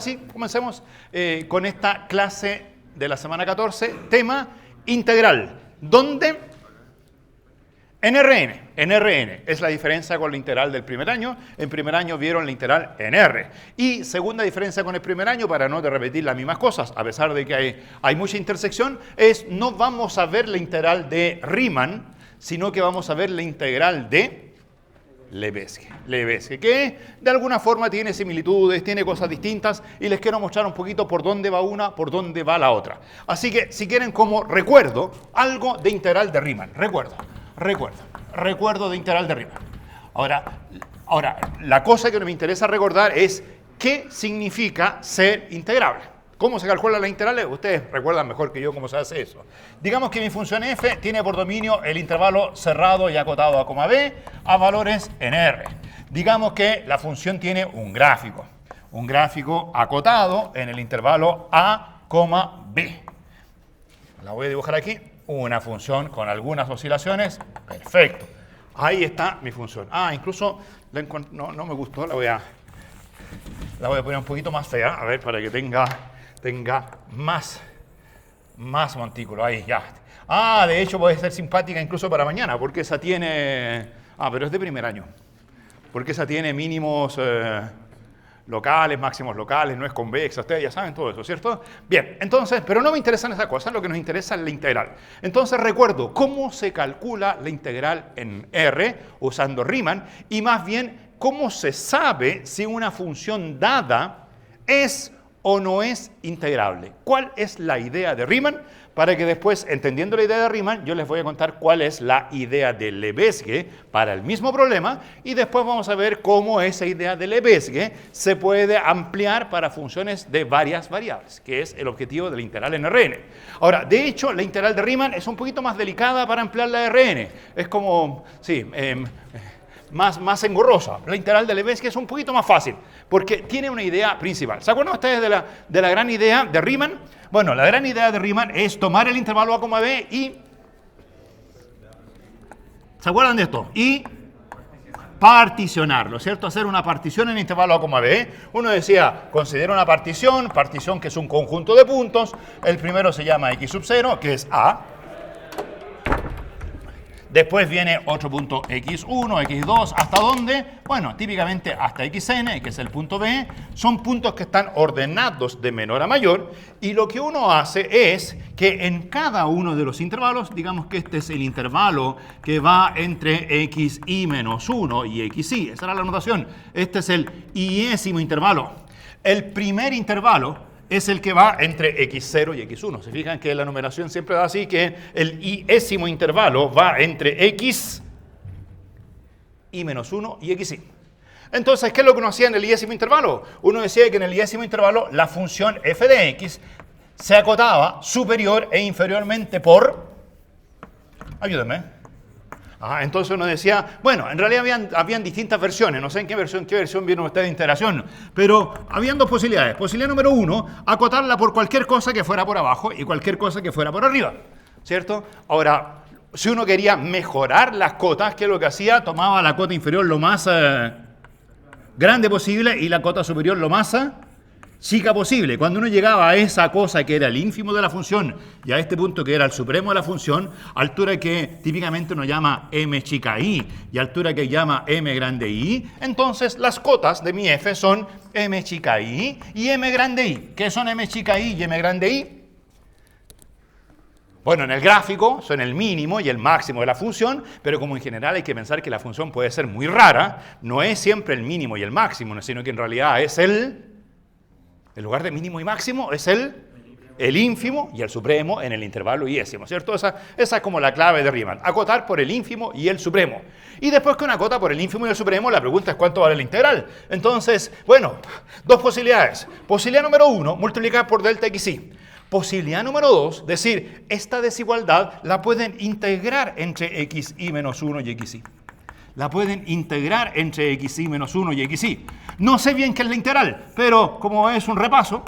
Así comencemos con esta clase de la semana 14, tema integral, donde NRN es la diferencia con la integral del primer año. En primer año vieron la integral en R. Y segunda diferencia con el primer año, para no repetir las mismas cosas, a pesar de que hay mucha intersección, es no vamos a ver la integral de Riemann, sino que vamos a ver la integral de Lebesgue, que de alguna forma tiene similitudes, tiene cosas distintas, y les quiero mostrar un poquito por dónde va una, por dónde va la otra. Así que, si quieren, como recuerdo, algo de integral de Riemann. Recuerdo de integral de Riemann. Ahora, la cosa que me interesa recordar es qué significa ser integrable. ¿Cómo se calcula la integral? Ustedes recuerdan mejor que yo cómo se hace eso. Digamos que mi función f tiene por dominio el intervalo cerrado y acotado a, b a valores en R. Digamos que la función tiene un gráfico acotado en el intervalo a, b. La voy a dibujar aquí, una función con algunas oscilaciones. Perfecto. Ahí está mi función. Incluso no me gustó, la voy a poner un poquito más fea, a ver, para que tenga más montículo, ahí ya. De hecho puede ser simpática incluso para mañana, porque esa tiene... pero es de primer año. Porque esa tiene mínimos locales, máximos locales, no es convexa, ustedes ya saben todo eso, ¿cierto? Bien, entonces, pero no me interesan esas cosas, lo que nos interesa es la integral. Entonces recuerdo cómo se calcula la integral en R usando Riemann, y más bien cómo se sabe si una función dada es o no es integrable. ¿Cuál es la idea de Riemann? Para que después, entendiendo la idea de Riemann, yo les voy a contar cuál es la idea de Lebesgue para el mismo problema, y después vamos a ver cómo esa idea de Lebesgue se puede ampliar para funciones de varias variables, que es el objetivo de la integral en Rn. Ahora, de hecho, la integral de Riemann es un poquito más delicada para ampliar la Rn. Es como, más engorrosa. La integral de Lebesgue es un poquito más fácil, porque tiene una idea principal. ¿Se acuerdan ustedes de la gran idea de Riemann? Bueno, la gran idea de Riemann es tomar el intervalo a, b y... ¿Se acuerdan de esto? Y particionarlo, ¿cierto? Hacer una partición en el intervalo a, b. Uno decía, considera una partición que es un conjunto de puntos. El primero se llama x sub 0, que es a. Después viene otro punto x1, x2, ¿hasta dónde? Bueno, típicamente hasta xn, que es el punto B. Son puntos que están ordenados de menor a mayor, y lo que uno hace es que en cada uno de los intervalos, digamos que este es el intervalo que va entre xi menos 1 y xi, esa era la notación. Este es el iésimo intervalo. El primer intervalo es el que va entre x0 y x1. Se fijan que la numeración siempre da así, que el iésimo intervalo va entre x y menos 1 y xi. Entonces, ¿qué es lo que uno hacía en el iésimo intervalo? Uno decía que en el iésimo intervalo la función f de x se acotaba superior e inferiormente por... Ayúdenme. Entonces uno decía, bueno, en realidad habían distintas versiones, no sé en qué versión vieron ustedes de integración, pero habían dos posibilidades. Posibilidad número 1, acotarla por cualquier cosa que fuera por abajo y cualquier cosa que fuera por arriba, ¿cierto? Ahora, si uno quería mejorar las cotas, ¿qué es lo que hacía? Tomaba la cota inferior lo más grande posible y la cota superior lo más chica posible. Cuando uno llegaba a esa cosa que era el ínfimo de la función y a este punto que era el supremo de la función, altura que típicamente uno llama m chica i y altura que llama m grande i, entonces las cotas de mi f son m chica i y m grande i. ¿Qué son m chica i y m grande i? Bueno, en el gráfico son el mínimo y el máximo de la función, pero como en general hay que pensar que la función puede ser muy rara, no es siempre el mínimo y el máximo, sino que en realidad es en lugar de mínimo y máximo, es el ínfimo y el supremo en el intervalo iésimo, ¿cierto? Esa es como la clave de Riemann, acotar por el ínfimo y el supremo. Y después que uno acota por el ínfimo y el supremo, la pregunta es cuánto vale la integral. Entonces, bueno, dos posibilidades. Posibilidad número 1, multiplicar por delta xi. Posibilidad número 2, decir, esta desigualdad la pueden integrar entre xi menos 1 y xi. La pueden integrar entre xi menos 1 y xi. No sé bien qué es la integral, pero como es un repaso,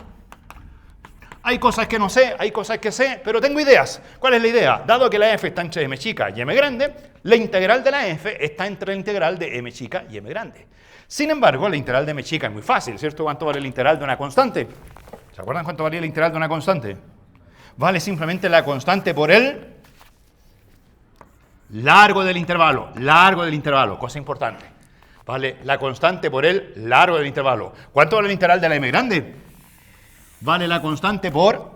Hay cosas que no sé, hay cosas que sé, pero tengo ideas. ¿Cuál es la idea? Dado que la f está entre m chica y m grande, la integral de la f está entre la integral de m chica y m grande. Sin embargo, la integral de m chica es muy fácil, ¿cierto? ¿Cuánto vale la integral de una constante? ¿Se acuerdan cuánto valía la integral de una constante? Vale simplemente la constante por el largo del intervalo, cosa importante. Vale la constante por el largo del intervalo. ¿Cuánto vale la integral de la m grande? Vale la constante por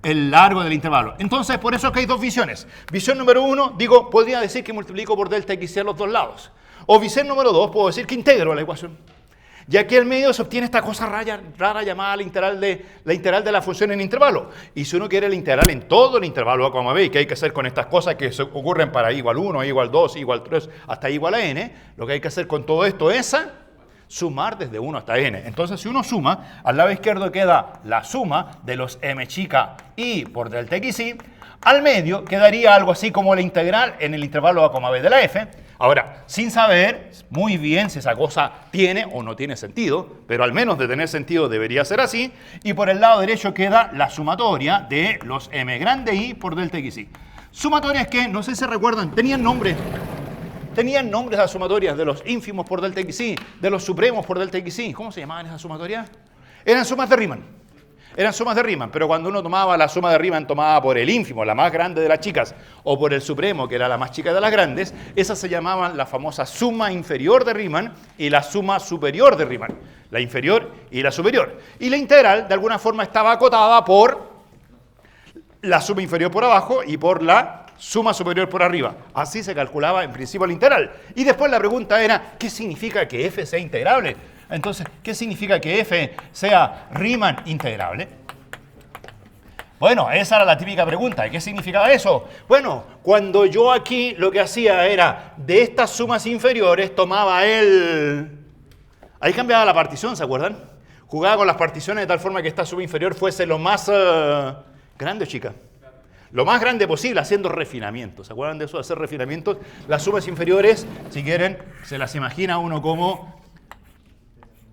el largo del intervalo. Entonces, por eso es que hay dos visiones. Visión número 1, podría decir que multiplico por delta x a los dos lados. O visión número 2, puedo decir que integro la ecuación. Y aquí al medio se obtiene esta cosa rara llamada la integral de la función en intervalo. Y si uno quiere la integral en todo el intervalo a, b, ¿qué hay que hacer con estas cosas que se ocurren para i igual 1, i igual 2, i igual 3, hasta i igual a n? Lo que hay que hacer con todo esto es sumar desde 1 hasta n. Entonces, si uno suma, al lado izquierdo queda la suma de los m chica i por delta xi. Al medio quedaría algo así como la integral en el intervalo a, b de la f. Ahora, sin saber muy bien si esa cosa tiene o no tiene sentido, pero al menos de tener sentido debería ser así. Y por el lado derecho queda la sumatoria de los m grande i por delta xi. Sumatorias que, no sé si se recuerdan, tenían nombres. Tenían nombres las sumatorias de los ínfimos por delta xi, de los supremos por delta xi. ¿Cómo se llamaban esas sumatorias? Eran sumas de Riemann. Eran sumas de Riemann, pero cuando uno tomaba la suma de Riemann tomada por el ínfimo, la más grande de las chicas, o por el supremo, que era la más chica de las grandes, esas se llamaban la famosa suma inferior de Riemann y la suma superior de Riemann. La inferior y la superior. Y la integral, de alguna forma, estaba acotada por la suma inferior por abajo y por la suma superior por arriba. Así se calculaba en principio la integral. Y después la pregunta era, ¿qué significa que f sea integrable? Entonces, ¿qué significa que f sea Riemann integrable? Bueno, esa era la típica pregunta. ¿Qué significaba eso? Bueno, cuando yo aquí lo que hacía era, de estas sumas inferiores, tomaba ahí cambiaba la partición, ¿se acuerdan? Jugaba con las particiones de tal forma que esta suma inferior fuese lo más grande, chica. Lo más grande posible, haciendo refinamientos. ¿Se acuerdan de eso, de hacer refinamientos? Las sumas inferiores, si quieren, se las imagina uno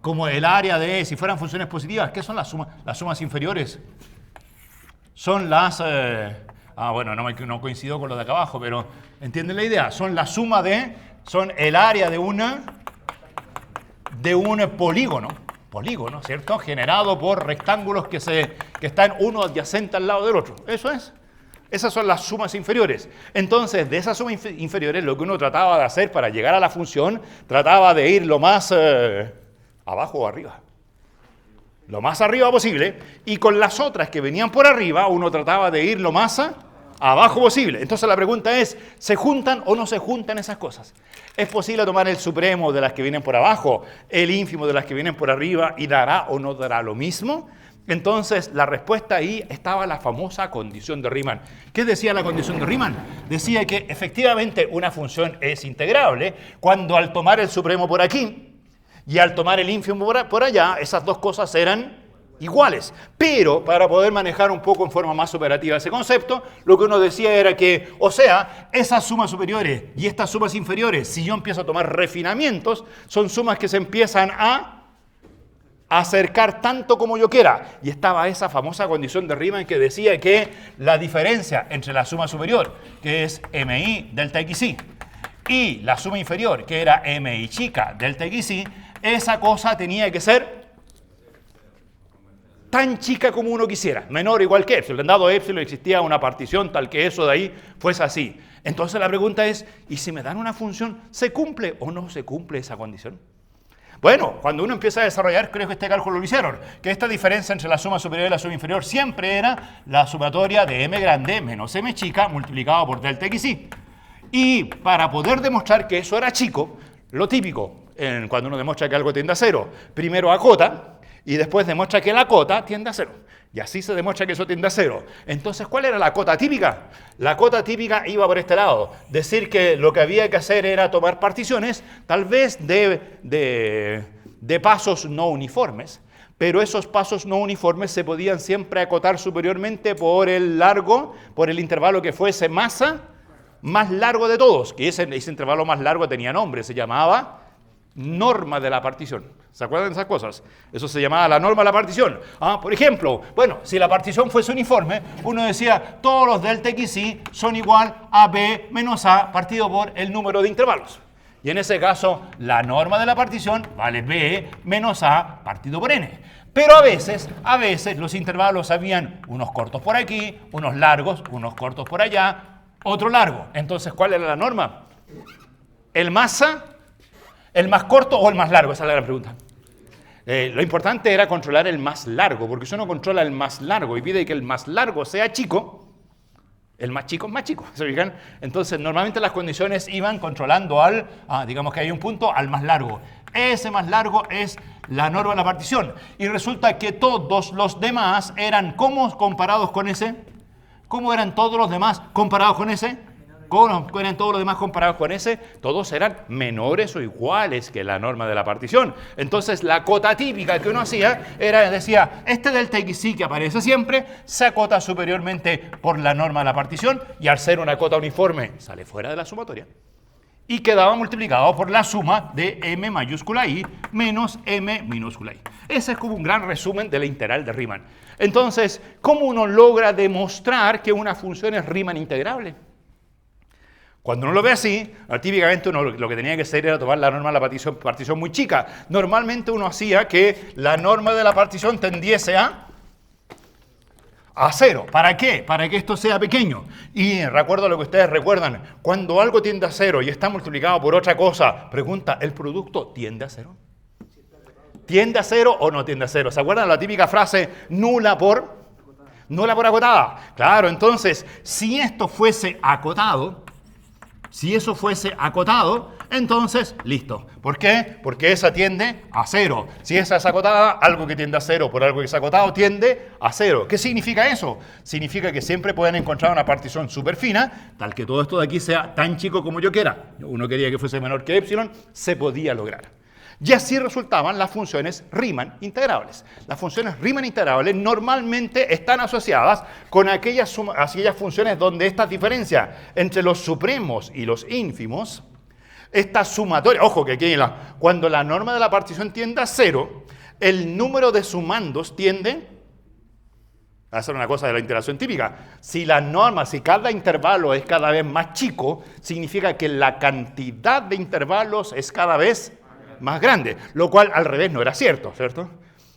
como el área de, si fueran funciones positivas. ¿Qué son las sumas inferiores? Son las... bueno, no coincido con lo de acá abajo, pero ¿entienden la idea? Son la suma son el área de un polígono. Polígono, ¿cierto? Generado por rectángulos que están uno adyacente al lado del otro. Eso es. Esas son las sumas inferiores. Entonces, de esas sumas inferiores, lo que uno trataba de hacer para llegar a la función, trataba de ir lo más abajo o arriba. Lo más arriba posible. Y con las otras que venían por arriba, uno trataba de ir lo más abajo posible. Entonces, la pregunta es, ¿se juntan o no se juntan esas cosas? ¿Es posible tomar el supremo de las que vienen por abajo, el ínfimo de las que vienen por arriba, y dará o no dará lo mismo? Entonces, la respuesta ahí estaba la famosa condición de Riemann. ¿Qué decía la condición de Riemann? Decía que efectivamente una función es integrable cuando al tomar el supremo por aquí y al tomar el ínfimo por allá, esas dos cosas eran iguales. Pero para poder manejar un poco en forma más operativa ese concepto, lo que uno decía era que, o sea, esas sumas superiores y estas sumas inferiores, si yo empiezo a tomar refinamientos, son sumas que se empiezan a acercar tanto como yo quiera. Y estaba esa famosa condición de Riemann que decía que la diferencia entre la suma superior, que es mi delta xi, y la suma inferior, que era mi chica delta xi, esa cosa tenía que ser tan chica como uno quisiera, menor o igual que epsilon. Dado epsilon existía una partición tal que eso de ahí fuese así. Entonces la pregunta es, ¿y si me dan una función, se cumple o no se cumple esa condición? Bueno, cuando uno empieza a desarrollar, creo que este cálculo lo hicieron, que esta diferencia entre la suma superior y la suma inferior siempre era la sumatoria de m grande menos m chica multiplicado por delta xi. Y para poder demostrar que eso era chico, lo típico, cuando uno demuestra que algo tiende a cero, primero acota y después demuestra que la cota tiende a cero. Y así se demuestra que eso tiende a cero. Entonces, ¿cuál era la cota típica? La cota típica iba por este lado. Decir que lo que había que hacer era tomar particiones, tal vez de pasos no uniformes, pero esos pasos no uniformes se podían siempre acotar superiormente por el intervalo que fuese más largo de todos. Que ese intervalo más largo tenía nombre, se llamaba norma de la partición. ¿Se acuerdan de esas cosas? Eso se llamaba la norma de la partición. Por ejemplo, bueno, si la partición fuese uniforme, uno decía todos los delta XY son igual a B menos A partido por el número de intervalos. Y en ese caso, la norma de la partición vale B menos A partido por N. Pero a veces los intervalos habían unos cortos por aquí, unos largos, unos cortos por allá, otro largo. Entonces, ¿cuál era la norma? ¿El más corto o el más largo? Esa es la gran pregunta. Lo importante era controlar el más largo, porque si uno controla el más largo y pide que el más largo sea chico, el más chico es más chico, ¿se fijan? Entonces, normalmente las condiciones iban controlando al, digamos que hay un punto, al más largo. Ese más largo es la norma de la partición. Y resulta que todos los demás eran, ¿cómo comparados con ese? ¿Cómo eran todos los demás comparados con ese? ¿Cómo eran todos los demás comparados con ese? Todos eran menores o iguales que la norma de la partición. Entonces, la cota típica que uno hacía decía, este delta XY que aparece siempre se acota superiormente por la norma de la partición y al ser una cota uniforme sale fuera de la sumatoria y quedaba multiplicado por la suma de M mayúscula I menos M minúscula I. Ese es como un gran resumen de la integral de Riemann. Entonces, ¿cómo uno logra demostrar que una función es Riemann integrable? Cuando uno lo ve así, típicamente uno lo que tenía que hacer era tomar la norma de la partición muy chica. Normalmente uno hacía que la norma de la partición tendiese a 0. ¿Para qué? Para que esto sea pequeño. Y recuerdo lo que ustedes recuerdan, cuando algo tiende a 0 y está multiplicado por otra cosa, pregunta, ¿el producto tiende a 0? ¿Tiende a 0 o no tiende a 0? ¿Se acuerdan la típica frase nula por acotada? Claro, entonces, si esto fuese acotado, entonces, listo. ¿Por qué? Porque esa tiende a 0. Si esa es acotada, algo que tiende a 0 por algo que es acotado tiende a 0. ¿Qué significa eso? Significa que siempre pueden encontrar una partición súper fina, tal que todo esto de aquí sea tan chico como yo quiera. Uno quería que fuese menor que epsilon, se podía lograr. Y así resultaban las funciones Riemann integrables. Las funciones Riemann integrables normalmente están asociadas con aquellas funciones donde esta diferencia entre los supremos y los ínfimos, esta sumatoria, ojo que aquí cuando la norma de la partición tiende a 0, el número de sumandos tiende a hacer una cosa de la integración típica. Si cada intervalo es cada vez más chico, significa que la cantidad de intervalos es cada vez más grande, lo cual al revés no era cierto, ¿cierto?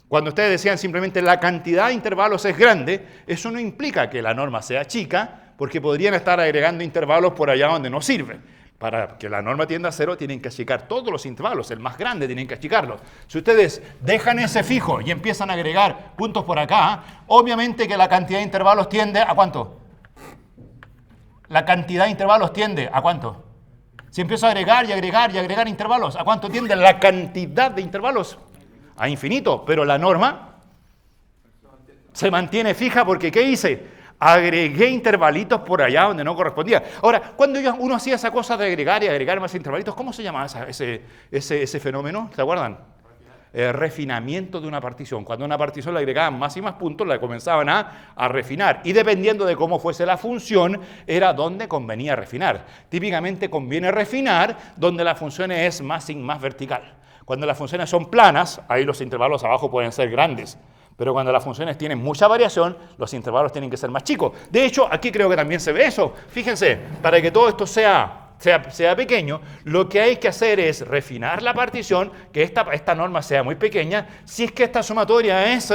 Cuando ustedes decían simplemente la cantidad de intervalos es grande, eso no implica que la norma sea chica, porque podrían estar agregando intervalos por allá donde no sirven. Para que la norma tienda a 0 tienen que achicar todos los intervalos, el más grande tienen que achicarlo. Si ustedes dejan ese fijo y empiezan a agregar puntos por acá, obviamente que la cantidad de intervalos tiende ¿a cuánto? La cantidad de intervalos tiende ¿a cuánto? Si empiezo a agregar y agregar y agregar intervalos, ¿a cuánto tiende la cantidad de intervalos? A infinito, pero la norma se mantiene fija porque ¿qué hice? Agregué intervalitos por allá donde no correspondía. Ahora, cuando uno hacía esa cosa de agregar y agregar más intervalitos, ¿cómo se llamaba ese fenómeno? ¿Se acuerdan? Refinamiento de una partición. Cuando a una partición le agregaban más y más puntos, la comenzaban a refinar. Y dependiendo de cómo fuese la función, era donde convenía refinar. Típicamente conviene refinar donde la función es más vertical. Cuando las funciones son planas, ahí los intervalos abajo pueden ser grandes. Pero cuando las funciones tienen mucha variación, los intervalos tienen que ser más chicos. De hecho, aquí creo que también se ve eso. Fíjense, para que todo esto sea pequeño, lo que hay que hacer es refinar la partición, que esta norma sea muy pequeña, si es que esta sumatoria es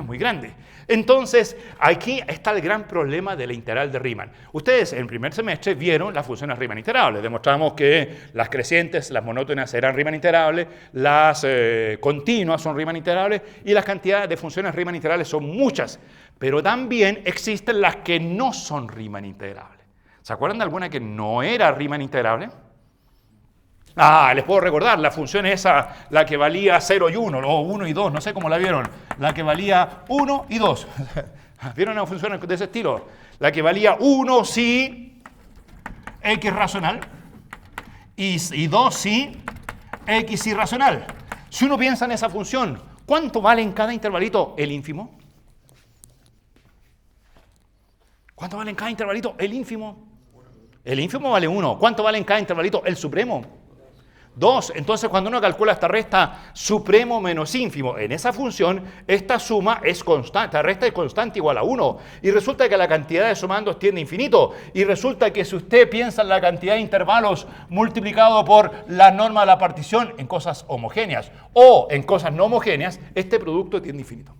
muy grande. Entonces, aquí está el gran problema de la integral de Riemann. Ustedes en el primer semestre vieron las funciones Riemann integrables. Demostramos que las crecientes, las monótonas eran Riemann integrables, las continuas son Riemann integrables y las cantidades de funciones Riemann integrables son muchas. Pero también existen las que no son Riemann integrables. ¿Se acuerdan de alguna que no era Riemann integrable? Les puedo recordar, la función esa, la que valía 0 y 1, o 1 y 2, no sé cómo la vieron, la que valía 1 y 2. ¿Vieron una función de ese estilo? La que valía 1 si x racional y 2 si x irracional. Si uno piensa en esa función, ¿cuánto vale en cada intervalito el ínfimo? ¿Cuánto vale en cada intervalito el ínfimo? El ínfimo vale 1. ¿Cuánto vale en cada intervalito el supremo? 2. Entonces, cuando uno calcula esta resta supremo menos ínfimo, en esa función, esta suma es constante, esta resta es constante igual a 1. Y resulta que la cantidad de sumandos tiende a infinito. Y resulta que si usted piensa en la cantidad de intervalos multiplicado por la norma de la partición en cosas homogéneas o en cosas no homogéneas, este producto tiende a infinito.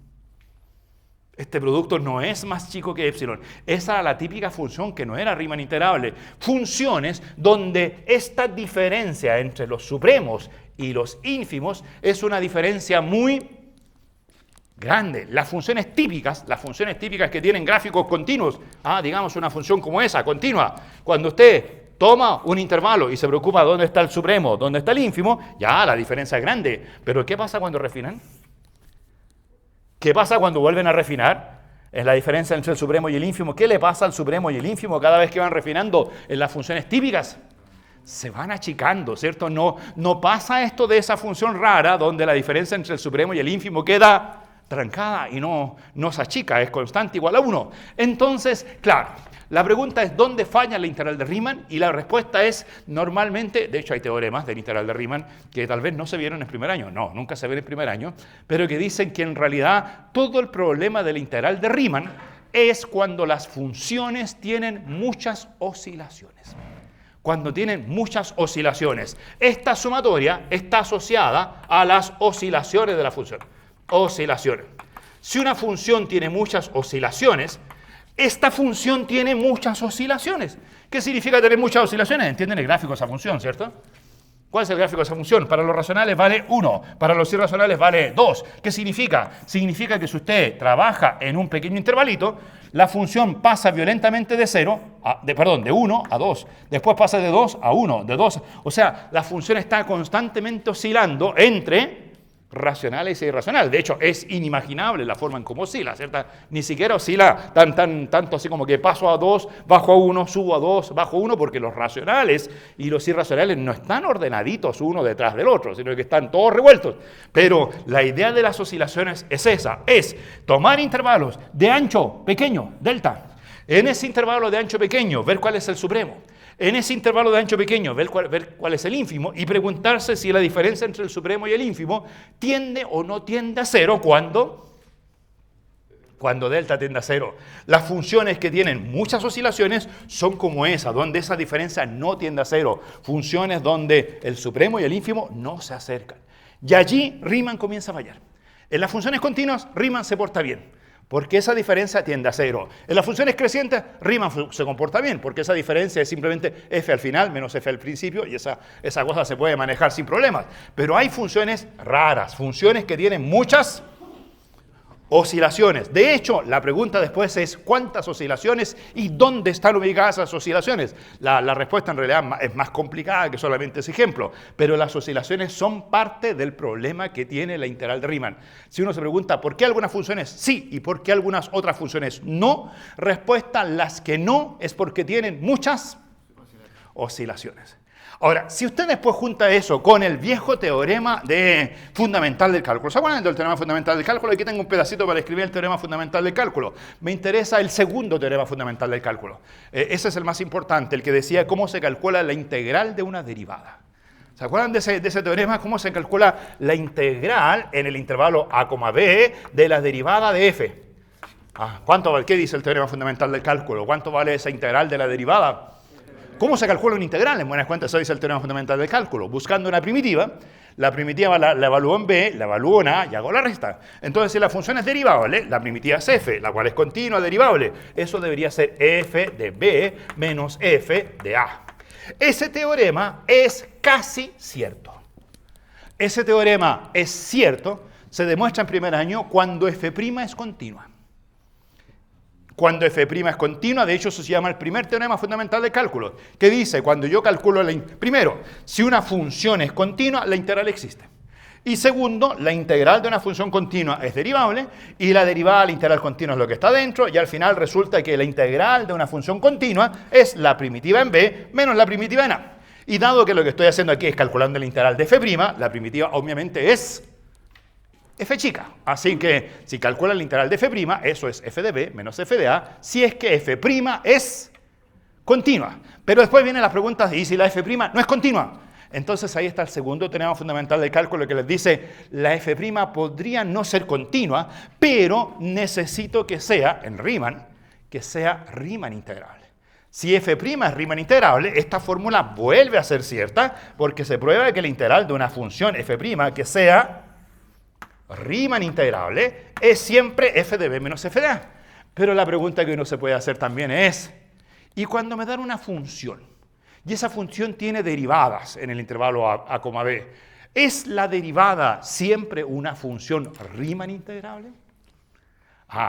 Este producto no es más chico que epsilon. Esa era la típica función que no era Riemann integrable. Funciones donde esta diferencia entre los supremos y los ínfimos es una diferencia muy grande. Las funciones típicas que tienen gráficos continuos, digamos una función como esa, continua, cuando usted toma un intervalo y se preocupa dónde está el supremo, dónde está el ínfimo, ya la diferencia es grande. Pero ¿qué pasa cuando refinan? ¿Qué pasa cuando vuelven a refinar? En la diferencia entre el supremo y el ínfimo. ¿Qué le pasa al supremo y el ínfimo cada vez que van refinando en las funciones típicas? Se van achicando, ¿cierto? No pasa esto de esa función rara donde la diferencia entre el supremo y el ínfimo queda trancada y no se achica, es constante igual a 1. Entonces, claro, la pregunta es ¿dónde falla la integral de Riemann? Y la respuesta es normalmente, de hecho hay teoremas del integral de Riemann que tal vez no se vieron en primer año, no, nunca se ven en primer año, pero que dicen que en realidad todo el problema de la integral de Riemann es cuando las funciones tienen muchas oscilaciones. Cuando tienen muchas oscilaciones. Esta sumatoria está asociada a las oscilaciones de la función. Oscilaciones. Si una función tiene muchas oscilaciones, esta función tiene muchas oscilaciones. ¿Qué significa tener muchas oscilaciones? Entienden el gráfico de esa función, ¿cierto? ¿Cuál es el gráfico de esa función? Para los racionales vale 1, para los irracionales vale 2. ¿Qué significa? Significa que si usted trabaja en un pequeño intervalito, la función pasa violentamente de 1 a 2, después pasa de 2 a 1, de 2. O sea, la función está constantemente oscilando entre racionales e irracionales. De hecho, es inimaginable la forma en cómo oscila, ¿cierto? Ni siquiera oscila tanto así como que paso a 2, bajo a 1, subo a 2, bajo a 1, porque los racionales y los irracionales no están ordenaditos uno detrás del otro, sino que están todos revueltos. Pero la idea de las oscilaciones es esa, es tomar intervalos de ancho pequeño, delta. En ese intervalo de ancho pequeño, ver cuál es el supremo. En ese intervalo de ancho pequeño, ver cuál es el ínfimo y preguntarse si la diferencia entre el supremo y el ínfimo tiende o no tiende a cero cuando delta tiende a cero. Las funciones que tienen muchas oscilaciones son como esa, donde esa diferencia no tiende a cero. Funciones donde el supremo y el ínfimo no se acercan. Y allí Riemann comienza a fallar. En las funciones continuas, Riemann se porta bien, porque esa diferencia tiende a cero. En las funciones crecientes, Riemann se comporta bien, porque esa diferencia es simplemente f al final menos f al principio, y esa cosa se puede manejar sin problemas. Pero hay funciones raras, funciones que tienen muchas oscilaciones. De hecho, la pregunta después es ¿cuántas oscilaciones y dónde están ubicadas esas oscilaciones? La respuesta en realidad es más complicada que solamente ese ejemplo, pero las oscilaciones son parte del problema que tiene la integral de Riemann. Si uno se pregunta ¿por qué algunas funciones sí y por qué algunas otras funciones no? Respuesta, las que no es porque tienen muchas oscilaciones. Ahora, si usted después junta eso con el viejo teorema fundamental del cálculo, ¿se acuerdan del teorema fundamental del cálculo? Aquí tengo un pedacito para escribir el teorema fundamental del cálculo. Me interesa el segundo teorema fundamental del cálculo. Ese es el más importante, el que decía cómo se calcula la integral de una derivada. ¿Se acuerdan de ese teorema? ¿Cómo se calcula la integral en el intervalo a, b de la derivada de f? ¿Qué dice el teorema fundamental del cálculo? ¿Cuánto vale esa integral de la derivada? ¿Cómo se calcula una integral? En buenas cuentas, eso dice el teorema fundamental del cálculo. Buscando una primitiva, la primitiva la evalúo en b, la evalúo en a y hago la resta. Entonces, si la función es derivable, la primitiva es f, la cual es continua derivable. Eso debería ser f de b menos f de a. Ese teorema es casi cierto. Ese teorema es cierto, se demuestra en primer año cuando f' es continua. Cuando f' es continua, de hecho eso se llama el primer teorema fundamental del cálculo, que dice, cuando yo calculo primero, si una función es continua, la integral existe. Y segundo, la integral de una función continua es derivable, y la derivada de la integral continua es lo que está dentro, y al final resulta que la integral de una función continua es la primitiva en b menos la primitiva en a. Y dado que lo que estoy haciendo aquí es calculando la integral de f', la primitiva obviamente es f chica. Así que si calculan la integral de f', eso es f de b menos f de a, si es que f' es continua. Pero después vienen las preguntas, ¿y si la f' no es continua? Entonces ahí está el segundo teorema fundamental del cálculo que les dice, la f' podría no ser continua, pero necesito que sea, en Riemann, que sea Riemann integrable. Si f' es Riemann integrable, esta fórmula vuelve a ser cierta porque se prueba que la integral de una función f' que sea Riemann integrable es siempre f de b menos f de a. Pero la pregunta que uno se puede hacer también es, ¿y cuando me dan una función? Y esa función tiene derivadas en el intervalo a, b. ¿Es la derivada siempre una función Riemann integrable?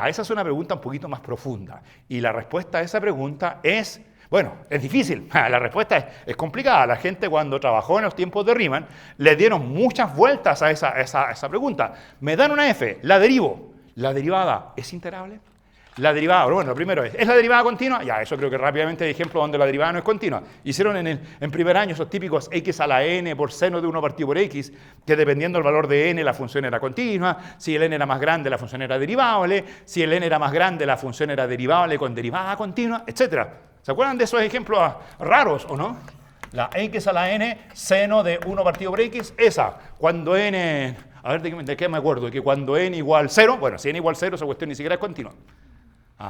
Esa es una pregunta un poquito más profunda. Y la respuesta a esa pregunta es, bueno, es difícil. La respuesta es complicada. La gente cuando trabajó en los tiempos de Riemann le dieron muchas vueltas a esa pregunta. Me dan una f, la derivo. ¿La derivada es integrable? La derivada, bueno, lo primero ¿es la derivada continua? Ya, eso creo que rápidamente hay ejemplos donde la derivada no es continua. Hicieron en primer año esos típicos x a la n por seno de 1 partido por x, que dependiendo del valor de n la función era continua, si el n era más grande la función era derivable, si el n era más grande la función era derivable con derivada continua, etc. ¿Se acuerdan de esos ejemplos raros o no? La x a la n seno de 1 partido por x, esa, cuando n, a ver de qué me acuerdo, que cuando n igual 0, bueno, si n igual 0 esa cuestión ni siquiera es continua.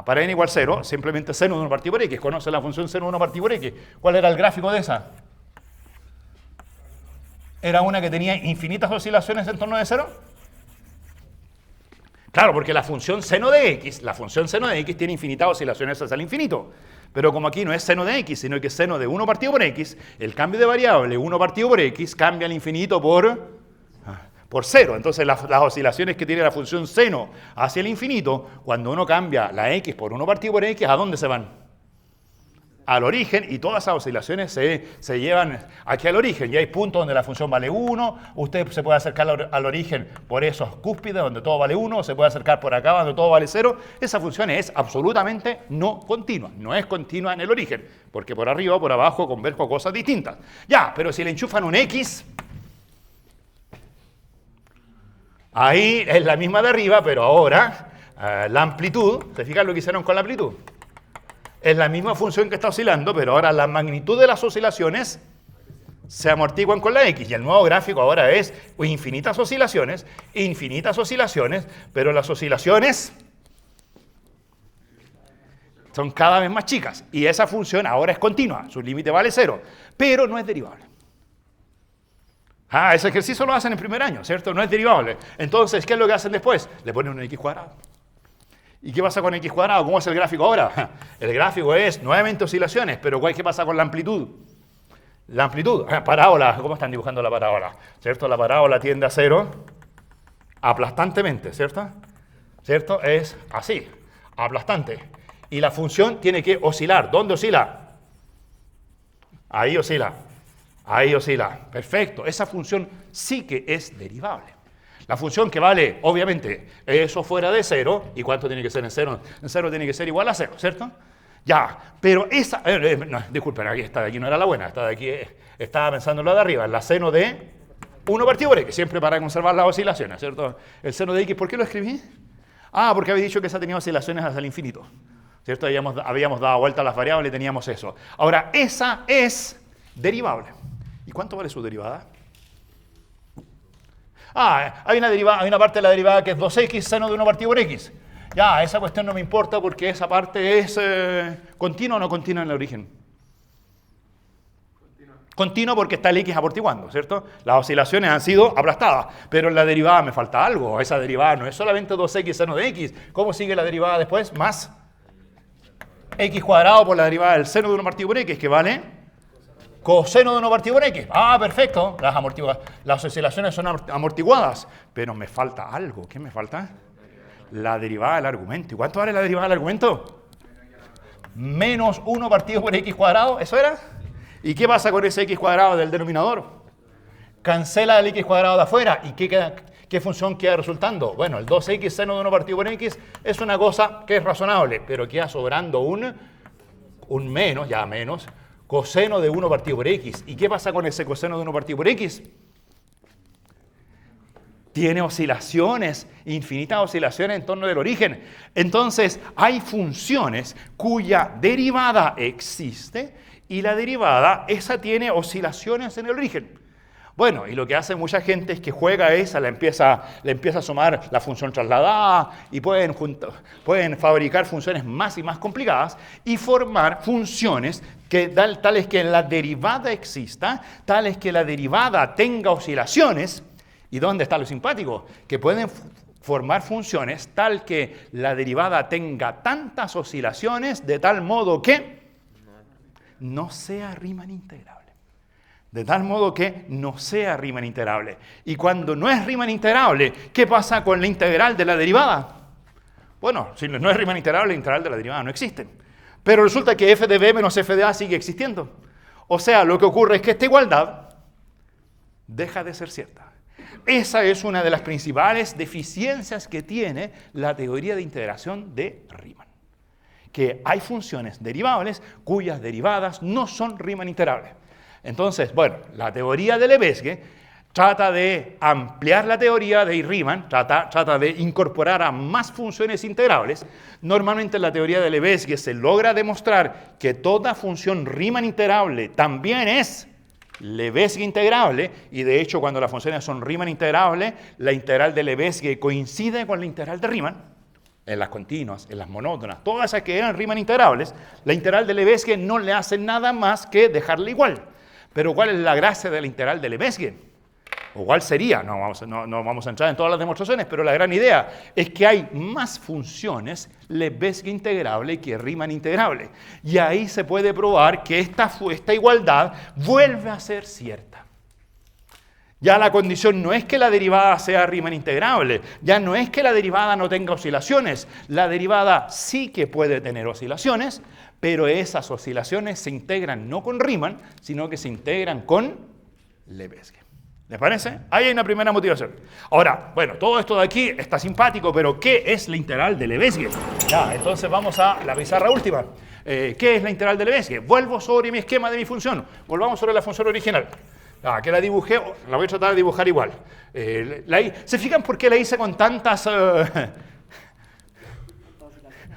Para n igual 0, simplemente seno de 1 partido por x. ¿Conoce la función seno de 1 partido por x? ¿Cuál era el gráfico de esa? ¿Era una que tenía infinitas oscilaciones en torno de 0? Claro, porque la función seno de x tiene infinitas oscilaciones hacia el infinito. Pero como aquí no es seno de x, sino que es seno de 1 partido por x, el cambio de variable 1 partido por x cambia el infinito por 0. Entonces las oscilaciones que tiene la función seno hacia el infinito, cuando uno cambia la x por 1 partido por x, ¿a dónde se van? Al origen, y todas esas oscilaciones se llevan aquí al origen. Y hay puntos donde la función vale 1, usted se puede acercar al origen por esos cúspides donde todo vale 1, se puede acercar por acá donde todo vale 0. Esa función es absolutamente no continua, no es continua en el origen, porque por arriba o por abajo converjo cosas distintas. Ya, pero si le enchufan un x, ahí es la misma de arriba, pero ahora la amplitud, ¿se fijan lo que hicieron con la amplitud? Es la misma función que está oscilando, pero ahora la magnitud de las oscilaciones se amortiguan con la x. Y el nuevo gráfico ahora es infinitas oscilaciones, pero las oscilaciones son cada vez más chicas. Y esa función ahora es continua, su límite vale 0, pero no es derivable. Ese ejercicio lo hacen en primer año, ¿cierto? No es derivable. Entonces, ¿qué es lo que hacen después? Le ponen un x cuadrado. ¿Y qué pasa con x cuadrado? ¿Cómo es el gráfico ahora? El gráfico es nuevamente oscilaciones, pero ¿qué pasa con la amplitud? La amplitud, parábola, ¿cómo están dibujando la parábola? ¿Cierto? La parábola tiende a 0 aplastantemente, ¿cierto? ¿Cierto? Es así, aplastante. Y la función tiene que oscilar. ¿Dónde oscila? Ahí oscila. Ahí oscila. Perfecto. Esa función sí que es derivable. La función que vale, obviamente, eso fuera de 0. ¿Y cuánto tiene que ser en 0? En 0 tiene que ser igual a 0, ¿cierto? Ya, pero esa... no, disculpen, esta de aquí no era la buena. Esta de aquí estaba pensando en la de arriba, en la seno de 1 partido por x, siempre para conservar las oscilaciones, ¿cierto? El seno de x, ¿por qué lo escribí? Porque había dicho que esa tenía oscilaciones hasta el infinito, ¿cierto? Habíamos dado vuelta a las variables y teníamos eso. Ahora, esa es derivable. ¿Y cuánto vale su derivada? Hay una parte de la derivada que es 2x seno de 1 partido por x. Ya, esa cuestión no me importa porque esa parte es continua o no continua en el origen. Continua porque está el x amortiguando, ¿cierto? Las oscilaciones han sido aplastadas, pero en la derivada me falta algo. Esa derivada no es solamente 2x seno de x. ¿Cómo sigue la derivada después? Más x cuadrado por la derivada del seno de 1 partido por x, que vale coseno de 1 partido por x. Perfecto. Las oscilaciones son amortiguadas, pero me falta algo. ¿Qué me falta? La derivada del argumento. ¿Y cuánto vale la derivada del argumento? Menos 1 partido por x cuadrado. ¿Eso era? ¿Y qué pasa con ese x cuadrado del denominador? Cancela el x cuadrado de afuera. ¿Y qué función queda resultando? Bueno, el 2x seno de 1 partido por x es una cosa que es razonable, pero queda sobrando un menos, coseno de 1 partido por x. ¿Y qué pasa con ese coseno de 1 partido por x? Tiene oscilaciones, infinitas oscilaciones en torno del origen. Entonces, hay funciones cuya derivada existe y la derivada, esa tiene oscilaciones en el origen. Bueno, y lo que hace mucha gente es que juega esa, le empieza a sumar la función trasladada y pueden fabricar funciones más y más complicadas y formar funciones tales que la derivada exista, tales que la derivada tenga oscilaciones. ¿Y dónde está lo simpático? Que pueden formar funciones tal que la derivada tenga tantas oscilaciones de tal modo que no sea Riemann integrable. De tal modo que no sea Riemann integrable. Y cuando no es Riemann integrable, ¿qué pasa con la integral de la derivada? Bueno, si no es Riemann integrable, la integral de la derivada no existe. Pero resulta que f de b menos f de a sigue existiendo. O sea, lo que ocurre es que esta igualdad deja de ser cierta. Esa es una de las principales deficiencias que tiene la teoría de integración de Riemann. Que hay funciones derivables cuyas derivadas no son Riemann integrables. Entonces, bueno, la teoría de Lebesgue trata de ampliar la teoría de Riemann, trata de incorporar a más funciones integrables. Normalmente en la teoría de Lebesgue se logra demostrar que toda función Riemann integrable también es Lebesgue integrable, y de hecho cuando las funciones son Riemann integrables, la integral de Lebesgue coincide con la integral de Riemann. En las continuas, en las monótonas, todas esas que eran Riemann integrables, la integral de Lebesgue no le hace nada más que dejarla igual. Pero ¿cuál es la gracia de la integral de Lebesgue? ¿O cuál sería? No vamos a entrar en todas las demostraciones, pero la gran idea es que hay más funciones Lebesgue integrable que Riemann integrable. Y ahí se puede probar que esta igualdad vuelve a ser cierta. Ya la condición no es que la derivada sea Riemann integrable, ya no es que la derivada no tenga oscilaciones. La derivada sí que puede tener oscilaciones, pero esas oscilaciones se integran no con Riemann, sino que se integran con Lebesgue. ¿Les parece? Ahí hay una primera motivación. Ahora, bueno, todo esto de aquí está simpático, pero ¿qué es la integral de Lebesgue? Ya, entonces vamos a la pizarra última. ¿Qué es la integral de Lebesgue? Vuelvo sobre mi esquema de mi función. Volvamos sobre la función original. Que la dibujé, la voy a tratar de dibujar igual. ¿Se fijan por qué la hice con tantas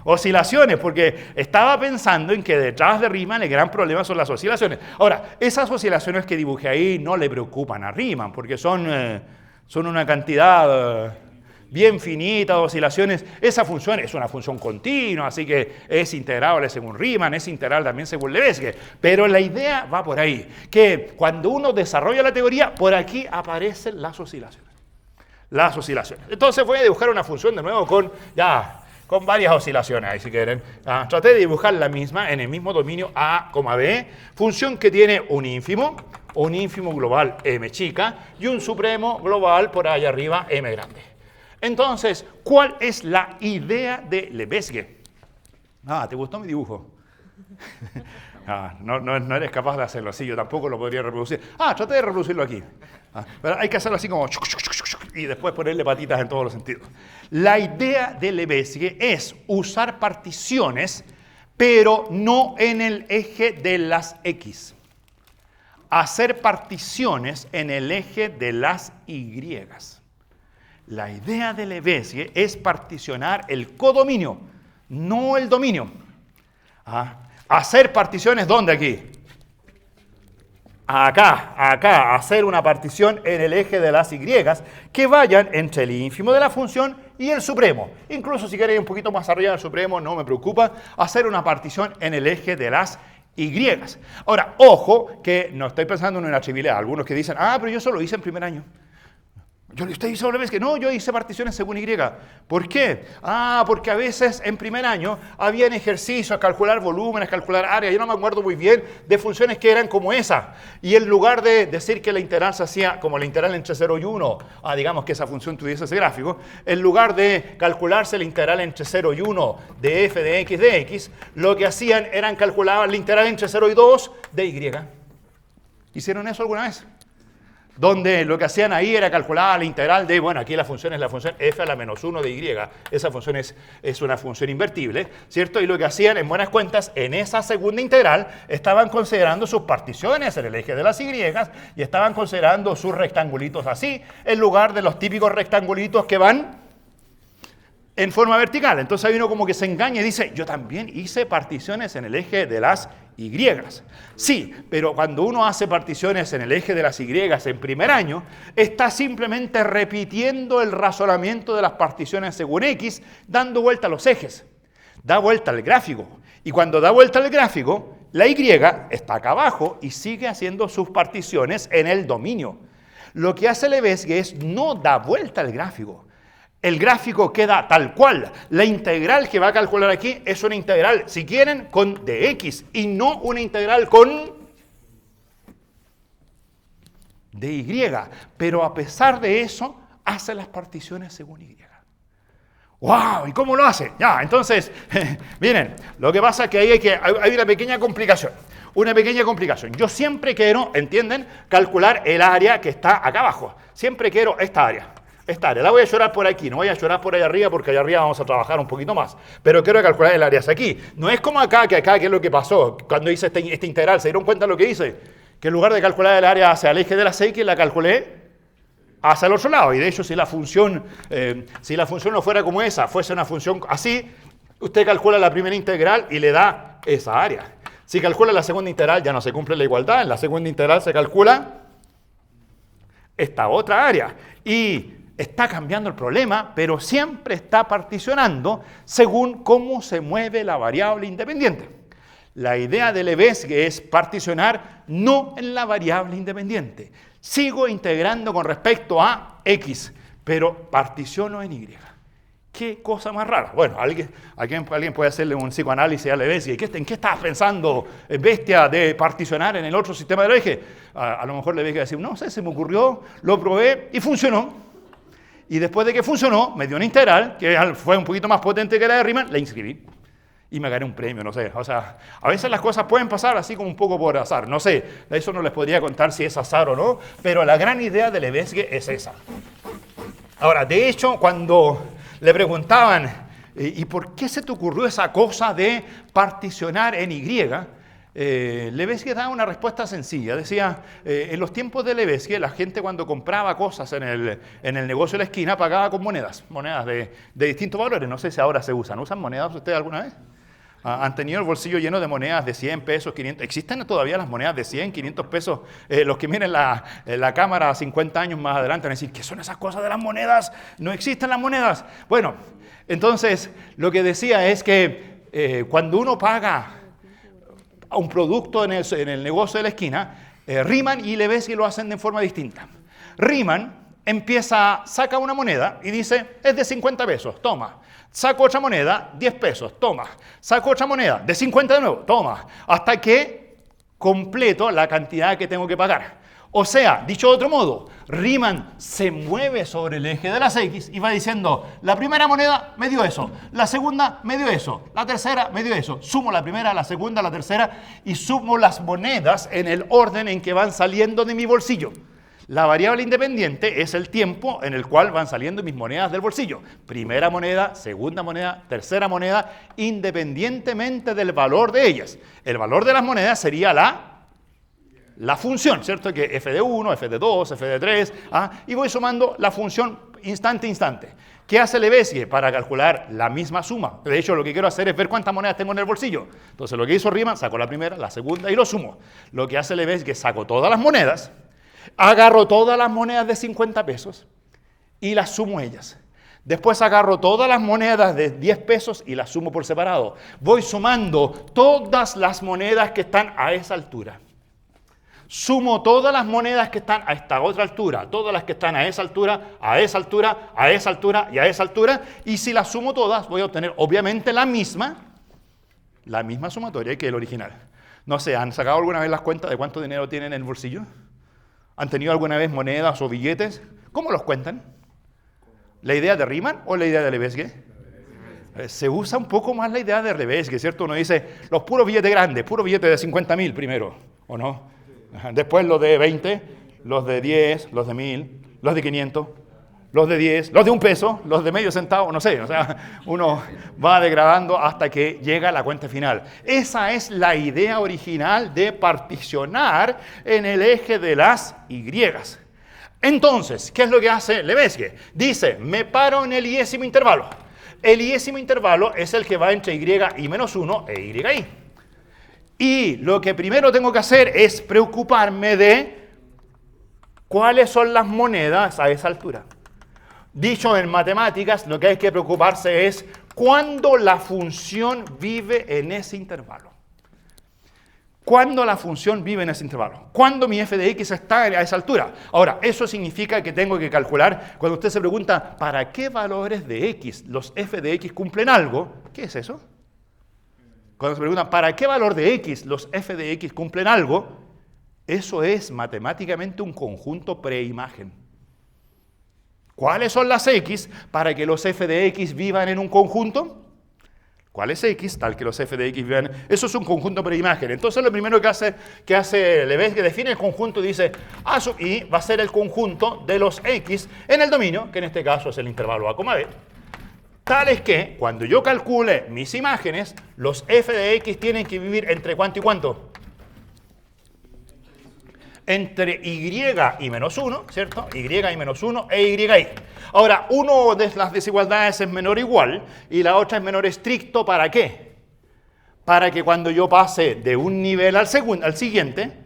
oscilaciones? Porque estaba pensando en que detrás de Riemann el gran problema son las oscilaciones. Ahora, esas oscilaciones que dibujé ahí no le preocupan a Riemann, porque son una cantidad bien finita de oscilaciones. Esa función es una función continua, así que es integrable según Riemann, es integral también según Lebesgue. Pero la idea va por ahí, que cuando uno desarrolla la teoría, por aquí aparecen las oscilaciones. Las oscilaciones. Entonces voy a dibujar una función de nuevo con varias oscilaciones, ahí si quieren. Traté de dibujar la misma en el mismo dominio A, B, función que tiene un ínfimo global M chica y un supremo global por allá arriba M grande. Entonces, ¿cuál es la idea de Lebesgue? ¿Te gustó mi dibujo? No eres capaz de hacerlo así, yo tampoco lo podría reproducir. Traté de reproducirlo aquí. Pero hay que hacerlo así como y después ponerle patitas en todos los sentidos. La idea de Lebesgue es usar particiones, pero no en el eje de las X. Hacer particiones en el eje de las Y. La idea de Lebesgue es particionar el codominio, no el dominio. Hacer particiones, ¿dónde aquí? Acá, hacer una partición en el eje de las Y que vayan entre el ínfimo de la función y el supremo. Incluso si queréis un poquito más arriba del supremo, no me preocupa, hacer una partición en el eje de las Y. Ahora, ojo, que no estoy pensando en una trivialidad. Algunos que dicen, pero yo solo hice en primer año. ¿Usted hizo Lebesgue? No, yo hice particiones según Y. ¿Por qué? Porque a veces en primer año habían ejercicios, calcular volúmenes, calcular áreas, yo no me acuerdo muy bien, de funciones que eran como esa. Y en lugar de decir que la integral se hacía como la integral entre 0 y 1, digamos que esa función tuviese ese gráfico, en lugar de calcularse la integral entre 0 y 1 de f de x, lo que hacían eran calcular la integral entre 0 y 2 de y. ¿Hicieron eso alguna vez? Donde lo que hacían ahí era calcular la integral de, aquí la función es la función f a la menos 1 de y. Esa función es una función invertible, ¿cierto? Y lo que hacían, en buenas cuentas, en esa segunda integral, estaban considerando sus particiones en el eje de las y estaban considerando sus rectangulitos así, en lugar de los típicos rectangulitos que van en forma vertical. Entonces hay uno como que se engaña y dice, yo también hice particiones en el eje de las Y. Sí, pero cuando uno hace particiones en el eje de las Y en primer año, está simplemente repitiendo el razonamiento de las particiones según X, dando vuelta a los ejes. Da vuelta al gráfico. Y cuando da vuelta al gráfico, la Y está acá abajo y sigue haciendo sus particiones en el dominio. Lo que hace Lebesgue es no da vuelta al gráfico. El gráfico queda tal cual. La integral que va a calcular aquí es una integral, si quieren, con dx y no una integral con dy. Pero a pesar de eso, hace las particiones según y. ¡Wow! ¿Y cómo lo hace? Ya, entonces, miren, lo que pasa es que hay una pequeña complicación. Una pequeña complicación. Yo siempre quiero, ¿entienden?, calcular el área que está acá abajo. Siempre quiero esta área. Esta área. La voy a llorar por aquí, no voy a llorar por allá arriba porque allá arriba vamos a trabajar un poquito más. Pero quiero calcular el área hacia aquí. No es como acá, ¿qué es lo que pasó? Cuando hice este integral, ¿se dieron cuenta de lo que hice? Que en lugar de calcular el área hacia el eje de las X, la calculé hacia el otro lado. Y de hecho, si la función no fuera como esa, fuese una función así, usted calcula la primera integral y le da esa área. Si calcula la segunda integral, ya no se cumple la igualdad. En la segunda integral se calcula esta otra área. Y está cambiando el problema, pero siempre está particionando según cómo se mueve la variable independiente. La idea de Lebesgue es particionar no en la variable independiente. Sigo integrando con respecto a X, pero particiono en Y. ¿Qué cosa más rara? Bueno, alguien puede hacerle un psicoanálisis a Lebesgue. ¿En qué estabas pensando, bestia, de particionar en el otro sistema del eje? A lo mejor Lebesgue va a decir, no sé, se me ocurrió, lo probé y funcionó. Y después de que funcionó, me dio una integral, que fue un poquito más potente que la de Riemann, la inscribí. Y me gané un premio, no sé. O sea, a veces las cosas pueden pasar así como un poco por azar. No sé, de eso no les podría contar si es azar o no, pero la gran idea de Lebesgue es esa. Ahora, de hecho, cuando le preguntaban, ¿y por qué se te ocurrió esa cosa de particionar en Y? Lebesgue daba una respuesta sencilla. Decía, en los tiempos de Lebesgue, la gente cuando compraba cosas en el negocio de la esquina pagaba con monedas de distintos valores. No sé si ahora se usan. ¿Usan monedas ustedes alguna vez? ¿Han tenido el bolsillo lleno de monedas de 100 pesos, 500? ¿Existen todavía las monedas de 100, 500 pesos? Los que miren la cámara 50 años más adelante van a decir, ¿qué son esas cosas de las monedas? No existen las monedas. Bueno, entonces lo que decía es que cuando uno paga a un producto en el negocio de la esquina, Riemann y Lebesgue lo hacen de forma distinta. Riemann saca una moneda y dice, es de 50 pesos, toma. Saco otra moneda, 10 pesos, toma. Saco otra moneda, de 50 de nuevo, toma. Hasta que completo la cantidad que tengo que pagar. O sea, dicho de otro modo, Riemann se mueve sobre el eje de las X y va diciendo, la primera moneda me dio eso, la segunda me dio eso, la tercera me dio eso. Sumo la primera, la segunda, la tercera y sumo las monedas en el orden en que van saliendo de mi bolsillo. La variable independiente es el tiempo en el cual van saliendo mis monedas del bolsillo. Primera moneda, segunda moneda, tercera moneda, independientemente del valor de ellas. El valor de las monedas sería la función, ¿cierto? Que f de 1, f de 2, f de 3, y voy sumando la función instante a instante. ¿Qué hace Lebesgue para calcular la misma suma? De hecho, lo que quiero hacer es ver cuántas monedas tengo en el bolsillo. Entonces, lo que hizo Riemann, saco la primera, la segunda y lo sumo. Lo que hace Lebesgue, saco todas las monedas, agarro todas las monedas de 50 pesos y las sumo ellas. Después agarro todas las monedas de 10 pesos y las sumo por separado. Voy sumando todas las monedas que están a esa altura. Sumo todas las monedas que están a esta otra altura, todas las que están a esa altura, a esa altura, a esa altura y a esa altura. Y si las sumo todas, voy a obtener obviamente la misma sumatoria que el original. No sé, ¿han sacado alguna vez las cuentas de cuánto dinero tienen en el bolsillo? ¿Han tenido alguna vez monedas o billetes? ¿Cómo los cuentan? ¿La idea de Riemann o la idea de Lebesgue? Se usa un poco más la idea de Lebesgue, ¿cierto? Uno dice, los puros billetes grandes, puros billetes de 50.000 primero, ¿o no? Después los de 20, los de 10, los de 1000, los de 500, los de 10, los de 1 peso, los de medio centavo, no sé. O sea, uno va degradando hasta que llega a la cuenta final. Esa es la idea original de particionar en el eje de las Y. Entonces, ¿qué es lo que hace Lebesgue? Dice, me paro en el iésimo intervalo. El iésimo intervalo es el que va entre Y y menos 1 e YI. Y lo que primero tengo que hacer es preocuparme de cuáles son las monedas a esa altura. Dicho en matemáticas, lo que hay que preocuparse es cuándo la función vive en ese intervalo. ¿Cuándo la función vive en ese intervalo? ¿Cuándo mi f de x está a esa altura? Ahora, eso significa que tengo que calcular, cuando usted se pregunta, ¿para qué valores de x los f de x cumplen algo? ¿Qué es eso? Cuando se pregunta, ¿para qué valor de x los f de x cumplen algo? Eso es matemáticamente un conjunto preimagen. ¿Cuáles son las x para que los f de x vivan en un conjunto? ¿Cuál es x? Tal que los f de x vivan. Eso es un conjunto preimagen. Entonces lo primero que hace Lebesgue, que define el conjunto, dice A sub i va a ser el conjunto de los x en el dominio, que en este caso es el intervalo a, b. Tal es que cuando yo calcule mis imágenes, los f de x tienen que vivir entre ¿cuánto y cuánto? Entre y y menos 1, ¿cierto? Y y menos 1 e y. Ahora, una de las desigualdades es menor o igual y la otra es menor estricto. ¿Para qué? Para que cuando yo pase de un nivel al siguiente,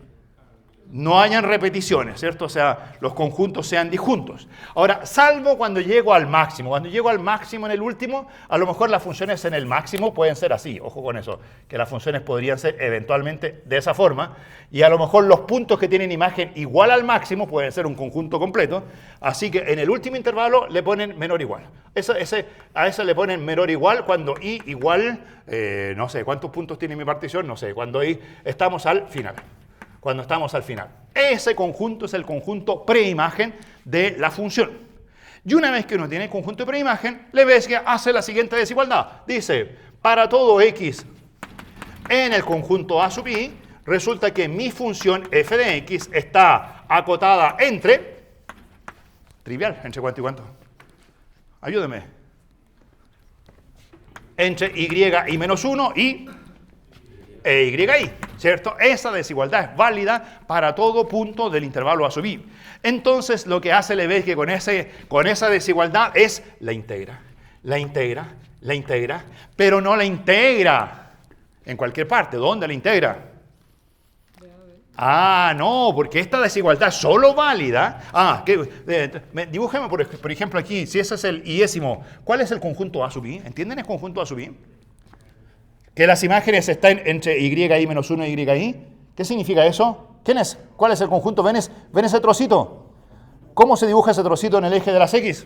no hayan repeticiones, ¿cierto? O sea, los conjuntos sean disjuntos. Ahora, salvo cuando llego al máximo. Cuando llego al máximo en el último, a lo mejor las funciones en el máximo pueden ser así. Ojo con eso, que las funciones podrían ser eventualmente de esa forma. Y a lo mejor los puntos que tienen imagen igual al máximo pueden ser un conjunto completo. Así que en el último intervalo le ponen menor o igual. A eso le ponen menor o igual cuando i igual, no sé, ¿cuántos puntos tiene mi partición? No sé, cuando i estamos al final. Cuando estamos al final. Ese conjunto es el conjunto preimagen de la función. Y una vez que uno tiene el conjunto de preimagen, Lebesgue hace la siguiente desigualdad. Dice, para todo x en el conjunto A sub i, resulta que mi función f de x está acotada entre, trivial, ¿entre cuánto y cuánto? Ayúdeme. Entre y menos 1 y y, ¿cierto? Esa desigualdad es válida para todo punto del intervalo A sub i. Entonces, lo que hace Lebesgue con esa desigualdad es la integra, pero no la integra en cualquier parte. ¿Dónde la integra? Ah, no, porque esta desigualdad es solo válida. Dibújeme, por ejemplo, aquí, si ese es el iésimo, ¿cuál es el conjunto A sub i? ¿Entienden el conjunto A sub i? Que las imágenes están entre y menos 1 y y. ¿Qué significa eso? ¿Quién es? ¿Cuál es el conjunto? ¿Ven ese trocito? ¿Cómo se dibuja ese trocito en el eje de las x?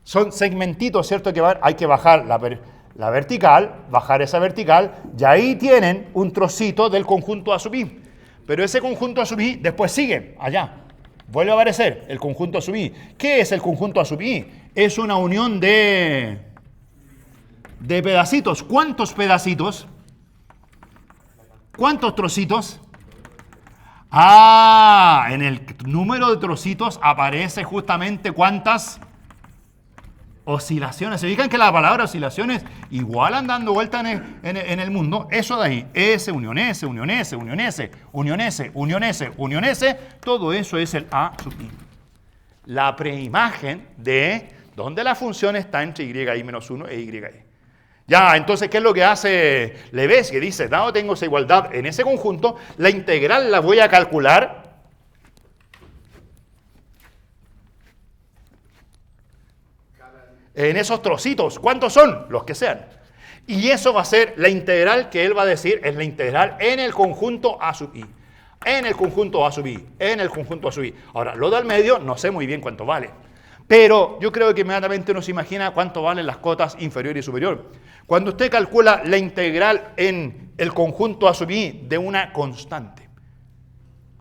Son segmentitos, ¿cierto? Que hay que bajar la vertical, bajar esa vertical, y ahí tienen un trocito del conjunto A sub i. Pero ese conjunto A sub i después sigue, allá. Vuelve a aparecer el conjunto A sub i. ¿Qué es el conjunto A sub i? Es una unión de pedacitos. ¿Cuántos pedacitos? ¿Cuántos trocitos? En el número de trocitos aparece justamente cuántas oscilaciones. ¿Se fijan que la palabra oscilaciones igual andando vuelta en el mundo? Eso de ahí, S, unión S, unión S, unión S, unión S, unión S, unión S, todo eso es el A sub i. La preimagen de donde la función está entre y menos 1 e y. Ya, entonces, ¿qué es lo que hace Lebesgue? Dice, dado tengo esa igualdad en ese conjunto, la integral la voy a calcular en esos trocitos. ¿Cuántos son? Los que sean. Y eso va a ser la integral que él va a decir, es la integral en el conjunto A sub i. En el conjunto A sub i. En el conjunto A sub i. Ahora, lo del medio no sé muy bien cuánto vale. Pero yo creo que inmediatamente uno se imagina cuánto valen las cotas inferior y superior. Cuando usted calcula la integral en el conjunto A sub i de una constante.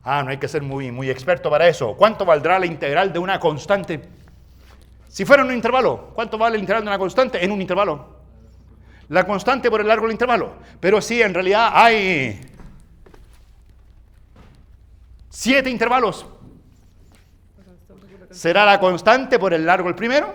No hay que ser muy experto para eso. ¿Cuánto valdrá la integral de una constante? Si fuera en un intervalo, ¿cuánto vale la integral de una constante en un intervalo? La constante por el largo del intervalo. Pero sí, en realidad hay 7 intervalos. Será la constante por el largo el primero,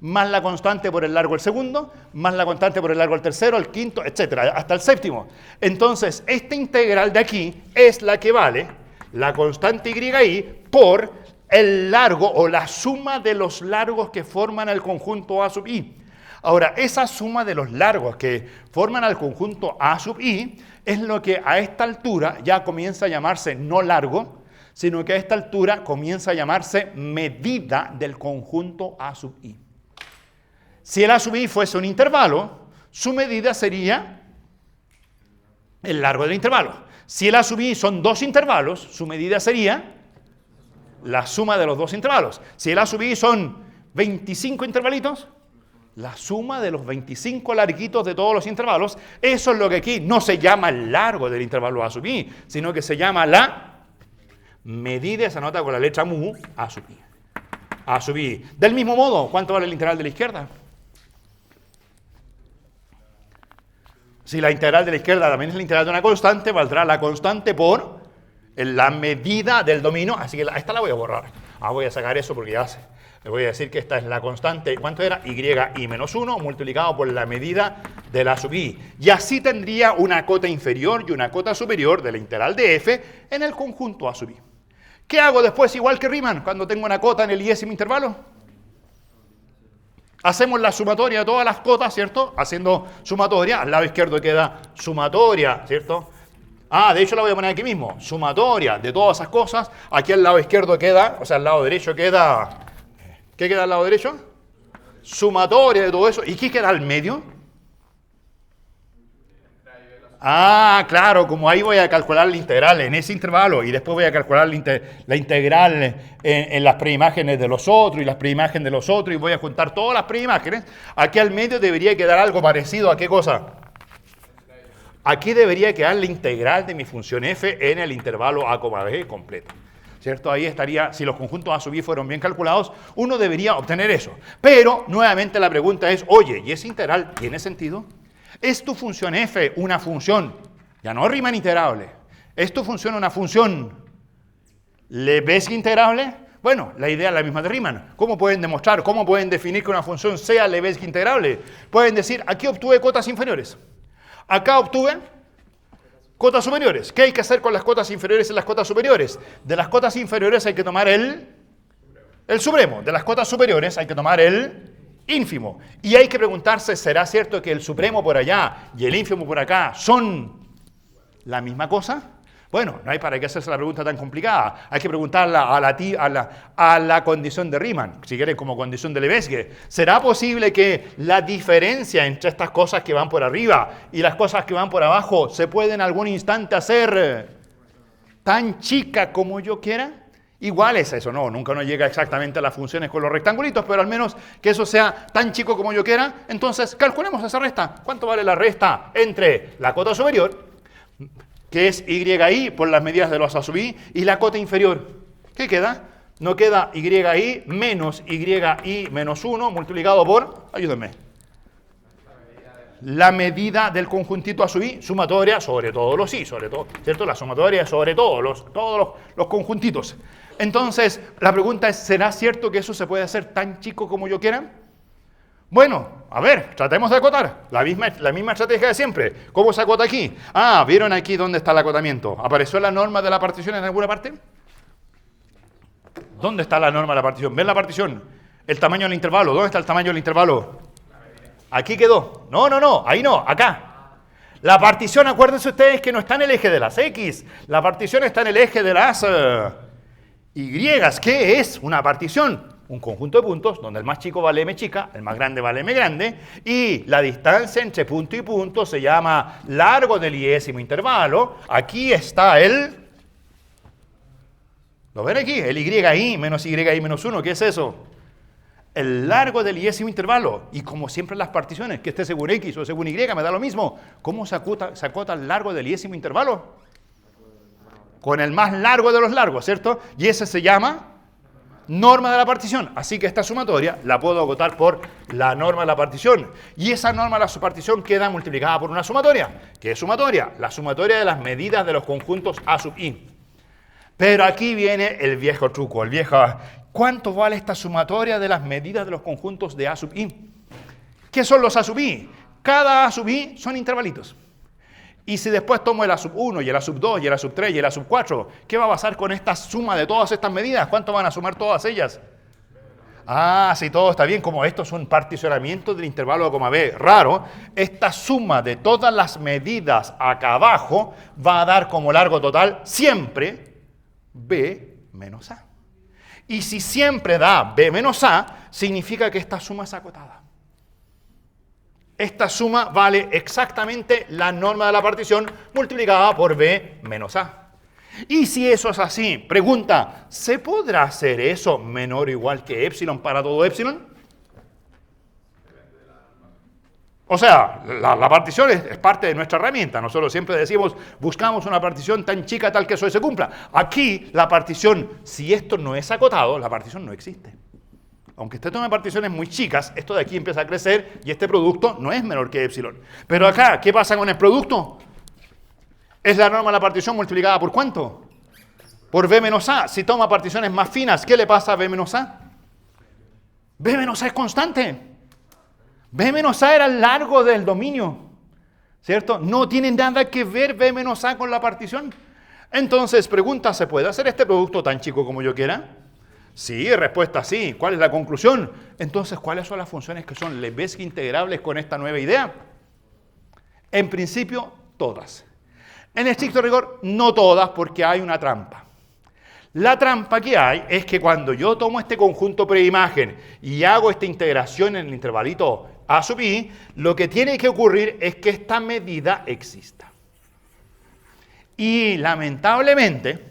más la constante por el largo el segundo, más la constante por el largo el tercero, el quinto, etcétera, hasta el séptimo. Entonces, esta integral de aquí es la que vale la constante y por el largo o la suma de los largos que forman el conjunto A sub i. Ahora, esa suma de los largos que forman al conjunto A sub i es lo que a esta altura ya comienza a llamarse no largo, sino que a esta altura comienza a llamarse medida del conjunto A sub i. Si el A sub i fuese un intervalo, su medida sería el largo del intervalo. Si el A sub i son dos intervalos, su medida sería la suma de los dos intervalos. Si el A sub i son 25 intervalitos, la suma de los 25 larguitos de todos los intervalos, eso es lo que aquí no se llama el largo del intervalo A sub i, sino que se llama la medida, se anota con la letra mu, A sub i. A sub i. Del mismo modo, ¿cuánto vale el integral de la izquierda? Si la integral de la izquierda también es la integral de una constante, valdrá la constante por la medida del dominio, así que esta la voy a borrar. Voy a sacar eso porque ya sé. Le voy a decir que esta es la constante, ¿cuánto era? Y menos 1 multiplicado por la medida de la sub i. Y así tendría una cota inferior y una cota superior de la integral de f en el conjunto A sub i. ¿Qué hago después igual que Riemann cuando tengo una cota en el iésimo intervalo? Hacemos la sumatoria de todas las cotas, ¿cierto? Haciendo sumatoria, al lado izquierdo queda sumatoria, ¿cierto? De hecho la voy a poner aquí mismo, sumatoria de todas esas cosas. Aquí al lado izquierdo queda, o sea, al lado derecho queda... ¿Qué queda al lado derecho? Sumatoria de todo eso. ¿Y qué queda al medio? Claro, como ahí voy a calcular la integral en ese intervalo y después voy a calcular la integral en las preimágenes de los otros y las preimágenes de los otros y voy a juntar todas las preimágenes. Aquí al medio debería quedar algo parecido a ¿qué cosa? Aquí debería quedar la integral de mi función f en el intervalo a, b completo. ¿Cierto? Ahí estaría, si los conjuntos A sub i fueron bien calculados, uno debería obtener eso. Pero, nuevamente la pregunta es, oye, ¿y esa integral tiene sentido? ¿Es tu función f una función, ya no Riemann integrable, es tu función una función Lebesgue integrable? Bueno, la idea es la misma de Riemann. ¿Cómo pueden demostrar, cómo pueden definir que una función sea Lebesgue integrable? Pueden decir, aquí obtuve cotas inferiores, acá obtuve cotas superiores. ¿Qué hay que hacer con las cotas inferiores y las cotas superiores? De las cotas inferiores hay que tomar el supremo. De las cotas superiores hay que tomar el ínfimo. Y hay que preguntarse, ¿será cierto que el supremo por allá y el ínfimo por acá son la misma cosa? Bueno, no hay para qué hacerse la pregunta tan complicada. Hay que preguntarla a la condición de Riemann, si quieren como condición de Lebesgue. ¿Será posible que la diferencia entre estas cosas que van por arriba y las cosas que van por abajo se puede en algún instante hacer tan chica como yo quiera? Igual es eso, no, nunca uno llega exactamente a las funciones con los rectangulitos, pero al menos que eso sea tan chico como yo quiera. Entonces, calculemos esa resta. ¿Cuánto vale la resta entre la cota superior, que es yi por las medidas de los A sub i, y la cota inferior? ¿Qué queda? No queda yi menos 1 multiplicado por, ayúdenme, la medida del conjuntito A sub i, sumatoria sobre todos los i, sobre todo, ¿cierto? La sumatoria sobre todos los conjuntitos. Entonces, la pregunta es, ¿será cierto que eso se puede hacer tan chico como yo quiera? Bueno, a ver, tratemos de acotar. La misma estrategia de siempre. ¿Cómo se acota aquí? ¿Vieron aquí dónde está el acotamiento? ¿Apareció la norma de la partición en alguna parte? ¿Dónde está la norma de la partición? ¿Ven la partición? El tamaño del intervalo. ¿Dónde está el tamaño del intervalo? Aquí quedó. No, ahí no, acá. La partición, acuérdense ustedes que no está en el eje de las X. La partición está en el eje de las Y. ¿Qué es una partición? Un conjunto de puntos donde el más chico vale m chica, el más grande vale m grande, y la distancia entre punto y punto se llama largo del iésimo intervalo. Aquí está ¿lo ven aquí? El yi menos menos 1, ¿qué es eso? El largo del iésimo intervalo. Y como siempre en las particiones, que esté según x o según y, me da lo mismo. ¿Cómo se acota el largo del iésimo intervalo? Con el más largo de los largos, ¿cierto? Y ese se llama norma de la partición. Así que esta sumatoria la puedo acotar por la norma de la partición. Y esa norma de la partición queda multiplicada por una sumatoria. ¿Qué es sumatoria? La sumatoria de las medidas de los conjuntos A sub i. Pero aquí viene el viejo truco, ¿cuánto vale esta sumatoria de las medidas de los conjuntos de A sub i? ¿Qué son los A sub i? Cada A sub i son intervalitos. Y si después tomo el A sub 1 y el A sub 2 y el A sub 3 y el A sub 4, ¿qué va a pasar con esta suma de todas estas medidas? ¿Cuánto van a sumar todas ellas? Ah, si todo está bien, como esto es un particionamiento del intervalo A, B raro, esta suma de todas las medidas acá abajo va a dar como largo total siempre B menos A. Y si siempre da B menos A, significa que esta suma es acotada. Esta suma vale exactamente la norma de la partición multiplicada por B menos A. Y si eso es así, pregunta, ¿se podrá hacer eso menor o igual que epsilon para todo epsilon? O sea, la partición es parte de nuestra herramienta. Nosotros siempre decimos, buscamos una partición tan chica tal que eso se cumpla. Aquí, la partición, si esto no es acotado, la partición no existe. Aunque usted tome particiones muy chicas, esto de aquí empieza a crecer y este producto no es menor que epsilon. Pero acá, ¿qué pasa con el producto? Es la norma de la partición multiplicada ¿por cuánto? Por B menos A. Si toma particiones más finas, ¿qué le pasa a B menos A? B menos A es constante. B menos A era el largo del dominio, ¿cierto? No tiene nada que ver B menos A con la partición. Entonces, pregunta, ¿se puede hacer este producto tan chico como yo quiera? Sí, respuesta sí. ¿Cuál es la conclusión? Entonces, ¿cuáles son las funciones que son Lebesgue integrables con esta nueva idea? En principio, todas. En estricto rigor, no todas, porque hay una trampa. La trampa que hay es que cuando yo tomo este conjunto preimagen y hago esta integración en el intervalito A sub i, lo que tiene que ocurrir es que esta medida exista. Y lamentablemente,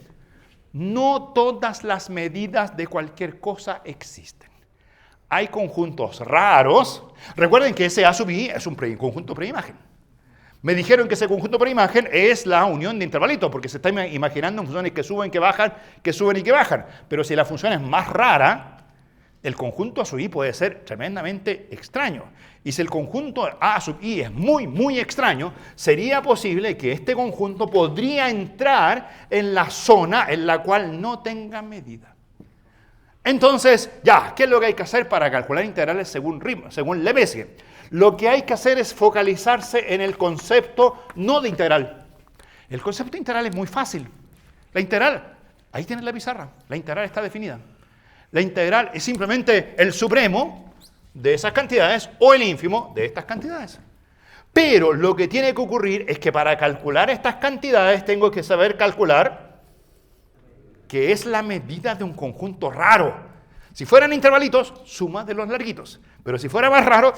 no todas las medidas de cualquier cosa existen. Hay conjuntos raros. Recuerden que ese A sub i es un conjunto preimagen. Me dijeron que ese conjunto por imagen es la unión de intervalitos, porque se está imaginando en funciones que suben, que bajan, que suben y que bajan. Pero si la función es más rara, el conjunto A sub i puede ser tremendamente extraño. Y si el conjunto A sub i es muy, muy extraño, sería posible que este conjunto podría entrar en la zona en la cual no tenga medida. Entonces, ya, ¿qué es lo que hay que hacer para calcular integrales según Lebesgue? Lo que hay que hacer es focalizarse en el concepto no de integral. El concepto de integral es muy fácil. La integral, ahí tienes la pizarra, la integral está definida. La integral es simplemente el supremo de esas cantidades o el ínfimo de estas cantidades. Pero lo que tiene que ocurrir es que para calcular estas cantidades tengo que saber calcular que es la medida de un conjunto raro. Si fueran intervalitos, suma de los larguitos. Pero si fuera más raro,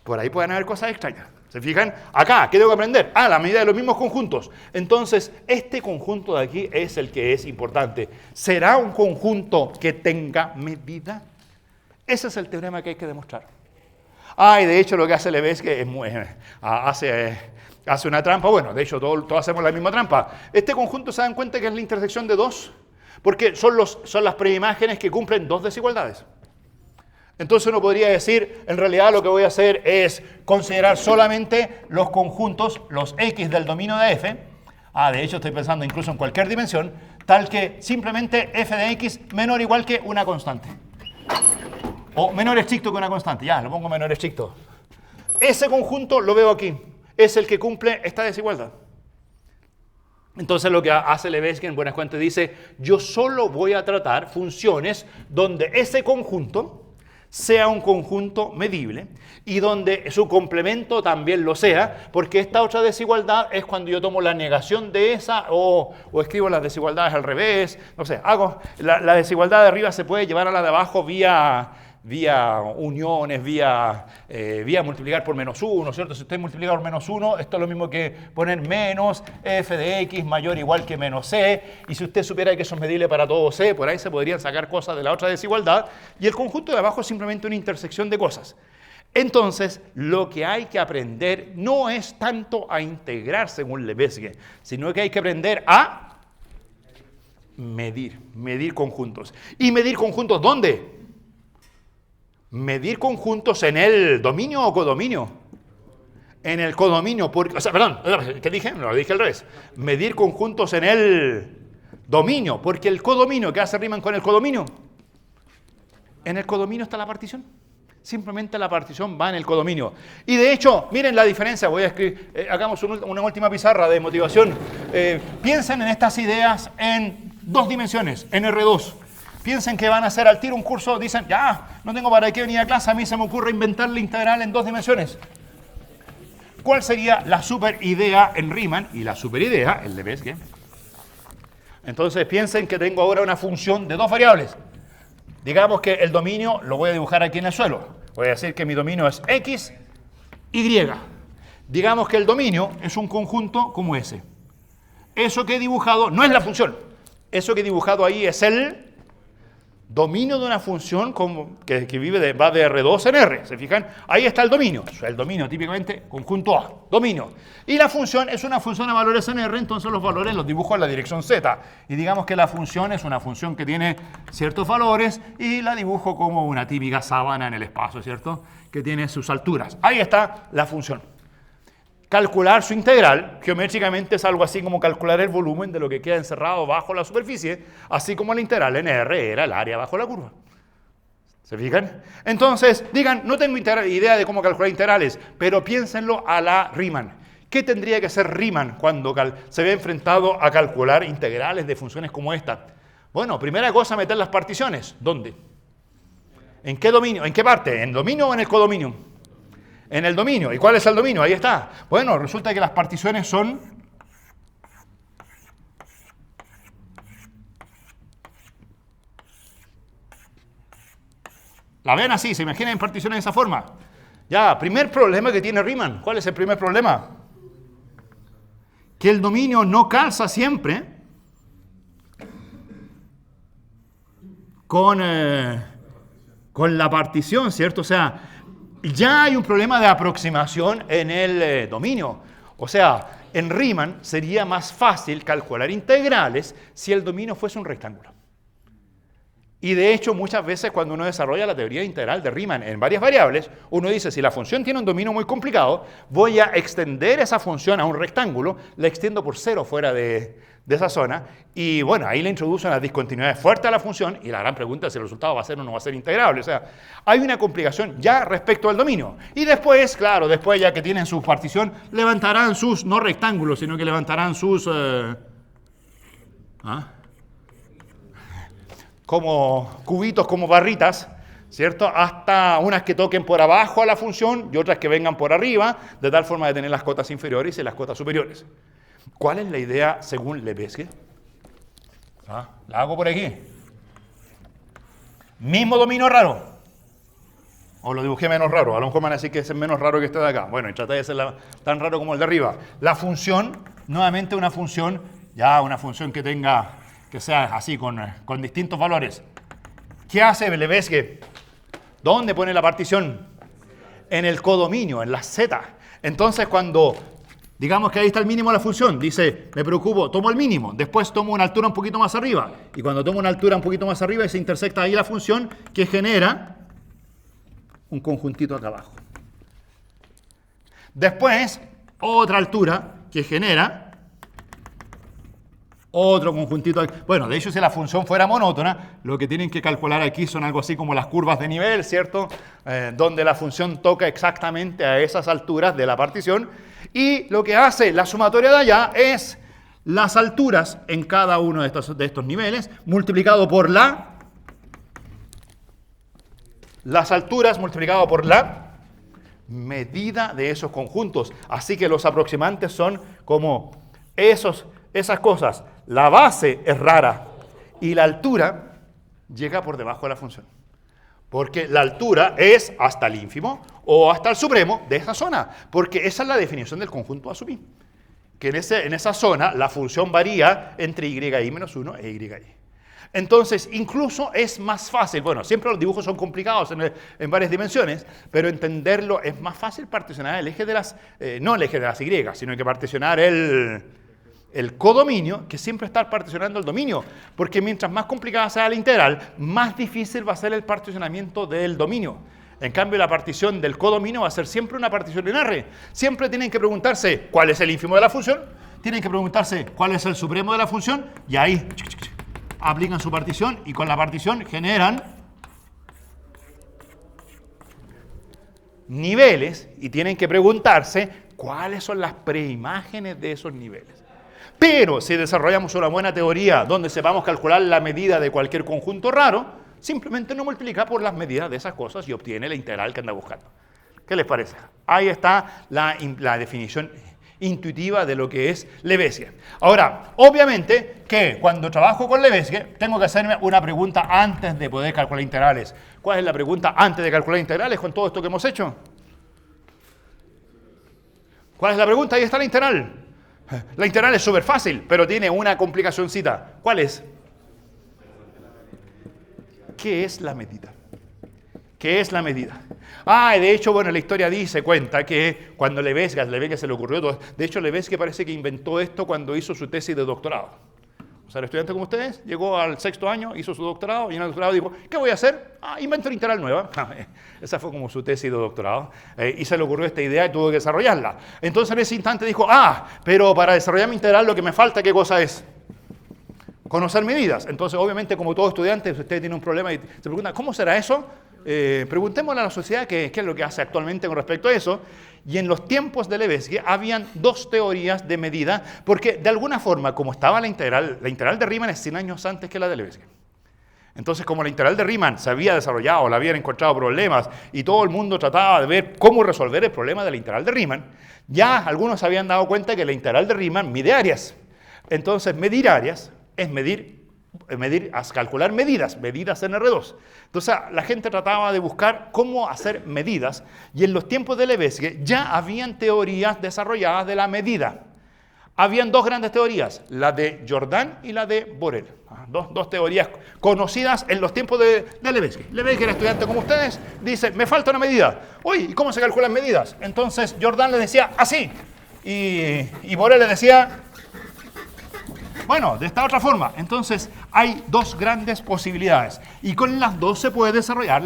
por ahí pueden haber cosas extrañas. ¿Se fijan? Acá, ¿qué tengo que aprender? La medida de los mismos conjuntos. Entonces, este conjunto de aquí es el que es importante. ¿Será un conjunto que tenga medida? Ese es el teorema que hay que demostrar. Y de hecho lo que hace Lebesgue es hace una trampa. Bueno, de hecho todos hacemos la misma trampa. Este conjunto, ¿se dan cuenta que es la intersección de dos? Porque son las preimágenes que cumplen dos desigualdades. Entonces uno podría decir, en realidad lo que voy a hacer es considerar solamente los conjuntos, los X del dominio de F. De hecho estoy pensando incluso en cualquier dimensión, tal que simplemente F de X menor o igual que una constante. O menor estricto que una constante. Ya, lo pongo menor estricto. Ese conjunto lo veo aquí. Es el que cumple esta desigualdad. Entonces lo que hace Lebesgue en buenas cuentas dice, yo solo voy a tratar funciones donde ese conjunto sea un conjunto medible y donde su complemento también lo sea, porque esta otra desigualdad es cuando yo tomo la negación de esa o escribo las desigualdades al revés, no sé, la desigualdad de arriba se puede llevar a la de abajo vía uniones, vía multiplicar por menos 1, ¿cierto? Si usted multiplica por menos 1, esto es lo mismo que poner menos f de x mayor o igual que menos c, y si usted supiera que eso es medible para todo c, por ahí se podrían sacar cosas de la otra desigualdad, y el conjunto de abajo es simplemente una intersección de cosas. Entonces, lo que hay que aprender no es tanto a integrar según Lebesgue, sino que hay que aprender a medir conjuntos. ¿Y medir conjuntos dónde? Medir conjuntos en el dominio o codominio. En el codominio, ¿qué dije? No, lo dije al revés. Medir conjuntos en el dominio, porque el codominio, ¿qué hace riman con el codominio? En el codominio está la partición. Simplemente la partición va en el codominio. Y de hecho, miren la diferencia. Voy a escribir, hagamos una última pizarra de motivación. Piensen en estas ideas en dos dimensiones, en R2. Piensen que van a hacer al tiro un curso, dicen, ya, no tengo para qué venir a clase, a mí se me ocurre inventar la integral en 2 dimensiones. ¿Cuál sería la superidea en Riemann y la superidea en Lebesgue? Entonces piensen que tengo ahora una función de 2 variables. Digamos que el dominio lo voy a dibujar aquí en el suelo. Voy a decir que mi dominio es X, Y. Digamos que el dominio es un conjunto como ese. Eso que he dibujado no es la función. Eso que he dibujado ahí es el dominio de una función que va de R2 en R. ¿Se fijan? Ahí está el dominio. El dominio típicamente conjunto A. Dominio. Y la función es una función de valores en R, entonces los valores los dibujo en la dirección Z. Y digamos que la función es una función que tiene ciertos valores y la dibujo como una típica sábana en el espacio, ¿cierto? Que tiene sus alturas. Ahí está la función. Calcular su integral, geométricamente es algo así como calcular el volumen de lo que queda encerrado bajo la superficie, así como la integral en R era el área bajo la curva. ¿Se fijan? Entonces, digan, no tengo idea de cómo calcular integrales, pero piénsenlo a la Riemann. ¿Qué tendría que hacer Riemann cuando se ve enfrentado a calcular integrales de funciones como esta? Bueno, primera cosa, meter las particiones. ¿Dónde? ¿En qué dominio? ¿En qué parte? ¿En el dominio o en el codominio? En el dominio. ¿Y cuál es el dominio? Ahí está. Bueno, resulta que las particiones son la ven así, se imaginan en particiones de esa forma. Ya, primer problema que tiene Riemann. ¿Cuál es el primer problema? Que el dominio no calza siempre con la partición, ¿cierto? O sea, ya hay un problema de aproximación en el dominio. O sea, en Riemann sería más fácil calcular integrales si el dominio fuese un rectángulo. Y de hecho, muchas veces cuando uno desarrolla la teoría integral de Riemann en varias variables, uno dice, si la función tiene un dominio muy complicado, voy a extender esa función a un rectángulo, la extiendo por 0 fuera de esa zona, y bueno, ahí le introduce una discontinuidad fuerte a la función, y la gran pregunta es si el resultado va a ser o no va a ser integrable. O sea, hay una complicación ya respecto al dominio. Y después, claro, después ya que tienen su partición, levantarán sus, no rectángulos, sino que levantarán sus... como cubitos, como barritas, ¿cierto? Hasta unas que toquen por abajo a la función y otras que vengan por arriba, de tal forma de tener las cotas inferiores y las cotas superiores. ¿Cuál es la idea según Lebesgue? La hago por aquí. Mismo dominio raro. O lo dibujé menos raro. A lo mejor van a decir que es menos raro que este de acá. Bueno, y traté de ser tan raro como el de arriba. La función, nuevamente una función, ya una función que sea así, con distintos valores. ¿Qué hace Lebesgue? ¿Dónde pone la partición? En el codominio, en la Z. Entonces, cuando digamos que ahí está el mínimo de la función, dice, me preocupo, tomo el mínimo, después tomo una altura un poquito más arriba, y cuando tomo una altura un poquito más arriba, se intersecta ahí la función que genera un conjuntito acá abajo. Después, otra altura que genera otro conjuntito. Bueno, de hecho, si la función fuera monótona, lo que tienen que calcular aquí son algo así como las curvas de nivel, ¿cierto? Donde la función toca exactamente a esas alturas de la partición. Y lo que hace la sumatoria de allá es las alturas en cada uno de estos niveles multiplicado por las alturas multiplicado por la medida de esos conjuntos. Así que los aproximantes son como esas cosas. La base es rara y la altura llega por debajo de la función. Porque la altura es hasta el ínfimo o hasta el supremo de esa zona. Porque esa es la definición del conjunto A sub i. Que en esa zona la función varía entre y menos 1 e y. Entonces, incluso es más fácil, bueno, siempre los dibujos son complicados en varias dimensiones, pero entenderlo es más fácil particionar el eje de las, no el eje de las Y, sino que particionar el codominio, que siempre estar particionando el dominio, porque mientras más complicada sea la integral, más difícil va a ser el particionamiento del dominio. En cambio, la partición del codominio va a ser siempre una partición en R. Siempre tienen que preguntarse cuál es el ínfimo de la función, tienen que preguntarse cuál es el supremo de la función, y ahí aplican su partición, y con la partición generan niveles, y tienen que preguntarse cuáles son las preimágenes de esos niveles. pero si desarrollamos una buena teoría donde sepamos calcular la medida de cualquier conjunto raro, simplemente no multiplica por las medidas de esas cosas y obtiene la integral que anda buscando. ¿Qué les parece? Ahí está la definición intuitiva de lo que es Lebesgue. Ahora, obviamente que cuando trabajo con Lebesgue tengo que hacerme una pregunta antes de poder calcular integrales. ¿Cuál es la pregunta antes de calcular integrales con todo esto que hemos hecho? ¿Cuál es la pregunta? Ahí está la integral. La integral es súper fácil, pero tiene una complicacióncita. ¿Cuál es? ¿Qué es la medida? ¿Qué es la medida? De hecho, bueno, la historia cuenta que cuando Lebesgue se le ocurrió, de hecho Lebesgue parece que inventó esto cuando hizo su tesis de doctorado. O sea, el estudiante como ustedes llegó al 6º año, hizo su doctorado y en el doctorado dijo, ¿qué voy a hacer? Invento una integral nueva. Esa fue como su tesis de doctorado. Y se le ocurrió esta idea y tuvo que desarrollarla. Entonces en ese instante dijo, pero para desarrollar mi integral lo que me falta, ¿qué cosa es? Conocer medidas. Entonces, obviamente, como todo estudiante, si usted tiene un problema y se pregunta, ¿cómo será eso? Preguntémosle a la sociedad qué es lo que hace actualmente con respecto a eso. Y en los tiempos de Lebesgue habían dos teorías de medida, porque de alguna forma, como estaba la integral de Riemann es 100 años antes que la de Lebesgue. Entonces, como la integral de Riemann se había desarrollado, le habían encontrado problemas y todo el mundo trataba de ver cómo resolver el problema de la integral de Riemann, ya algunos se habían dado cuenta que la integral de Riemann mide áreas. Entonces, medir áreas es calcular medidas en R2. Entonces, la gente trataba de buscar cómo hacer medidas y en los tiempos de Lebesgue ya habían teorías desarrolladas de la medida. Habían dos grandes teorías, la de Jordan y la de Borel. Dos teorías conocidas en los tiempos de Lebesgue. Lebesgue era estudiante como ustedes, dice, me falta una medida. Uy, ¿y cómo se calculan medidas? Entonces, Jordan le decía, así. Y Borel le decía, bueno, de esta otra forma. Entonces, hay dos grandes posibilidades. Y con las dos se puede desarrollar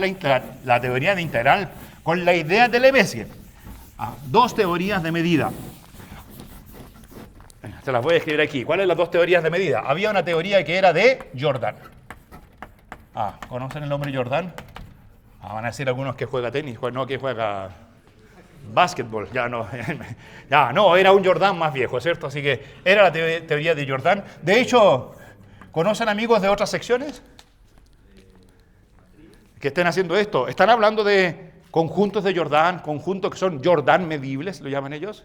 la teoría de integral con la idea de Lebesgue. Dos teorías de medida. Se las voy a escribir aquí. ¿Cuáles son las dos teorías de medida? Había una teoría que era de Jordan. ¿Conocen el nombre Jordan? Van a decir algunos que juega tenis, no, que juega básquetbol. Ya no, era un Jordan más viejo, ¿cierto? Así que era la teoría de Jordan. De hecho, ¿conocen amigos de otras secciones que estén haciendo esto? Están hablando de conjuntos de Jordan, conjuntos que son Jordan medibles, lo llaman ellos.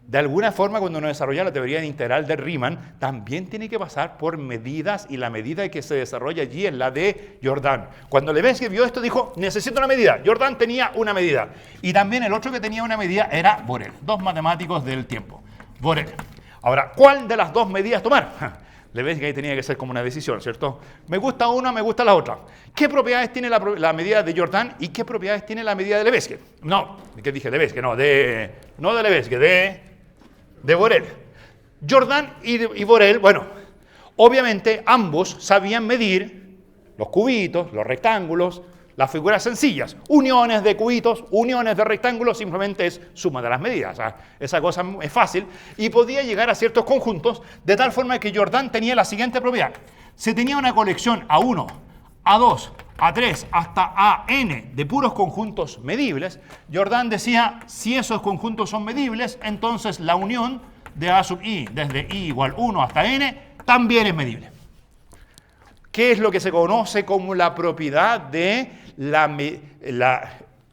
De alguna forma, cuando uno desarrolla la teoría de integral de Riemann, también tiene que pasar por medidas y la medida que se desarrolla allí es la de Jordan. Cuando Lebesgue vio esto, dijo, necesito una medida. Jordan tenía una medida. Y también el otro que tenía una medida era Borel. Dos matemáticos del tiempo. Borel. Ahora, ¿cuál de las dos medidas tomar? Lebesgue ahí tenía que ser como una decisión, ¿cierto? Me gusta una, me gusta la otra. ¿Qué propiedades tiene la medida de Jordan y qué propiedades tiene la medida de Lebesgue? No, ¿qué dije? Lebesgue, no de Lebesgue, de Borel. Jordan y Borel, bueno, obviamente ambos sabían medir los cubitos, los rectángulos, las figuras sencillas. Uniones de cubitos, uniones de rectángulos, simplemente es suma de las medidas. O sea, esa cosa es fácil y podía llegar a ciertos conjuntos de tal forma que Jordan tenía la siguiente propiedad. Se tenía una colección A1, A2, A3 hasta AN de puros conjuntos medibles. Jordan decía, si esos conjuntos son medibles, entonces la unión de A sub I desde I igual 1 hasta N también es medible. ¿Qué es lo que se conoce como la propiedad de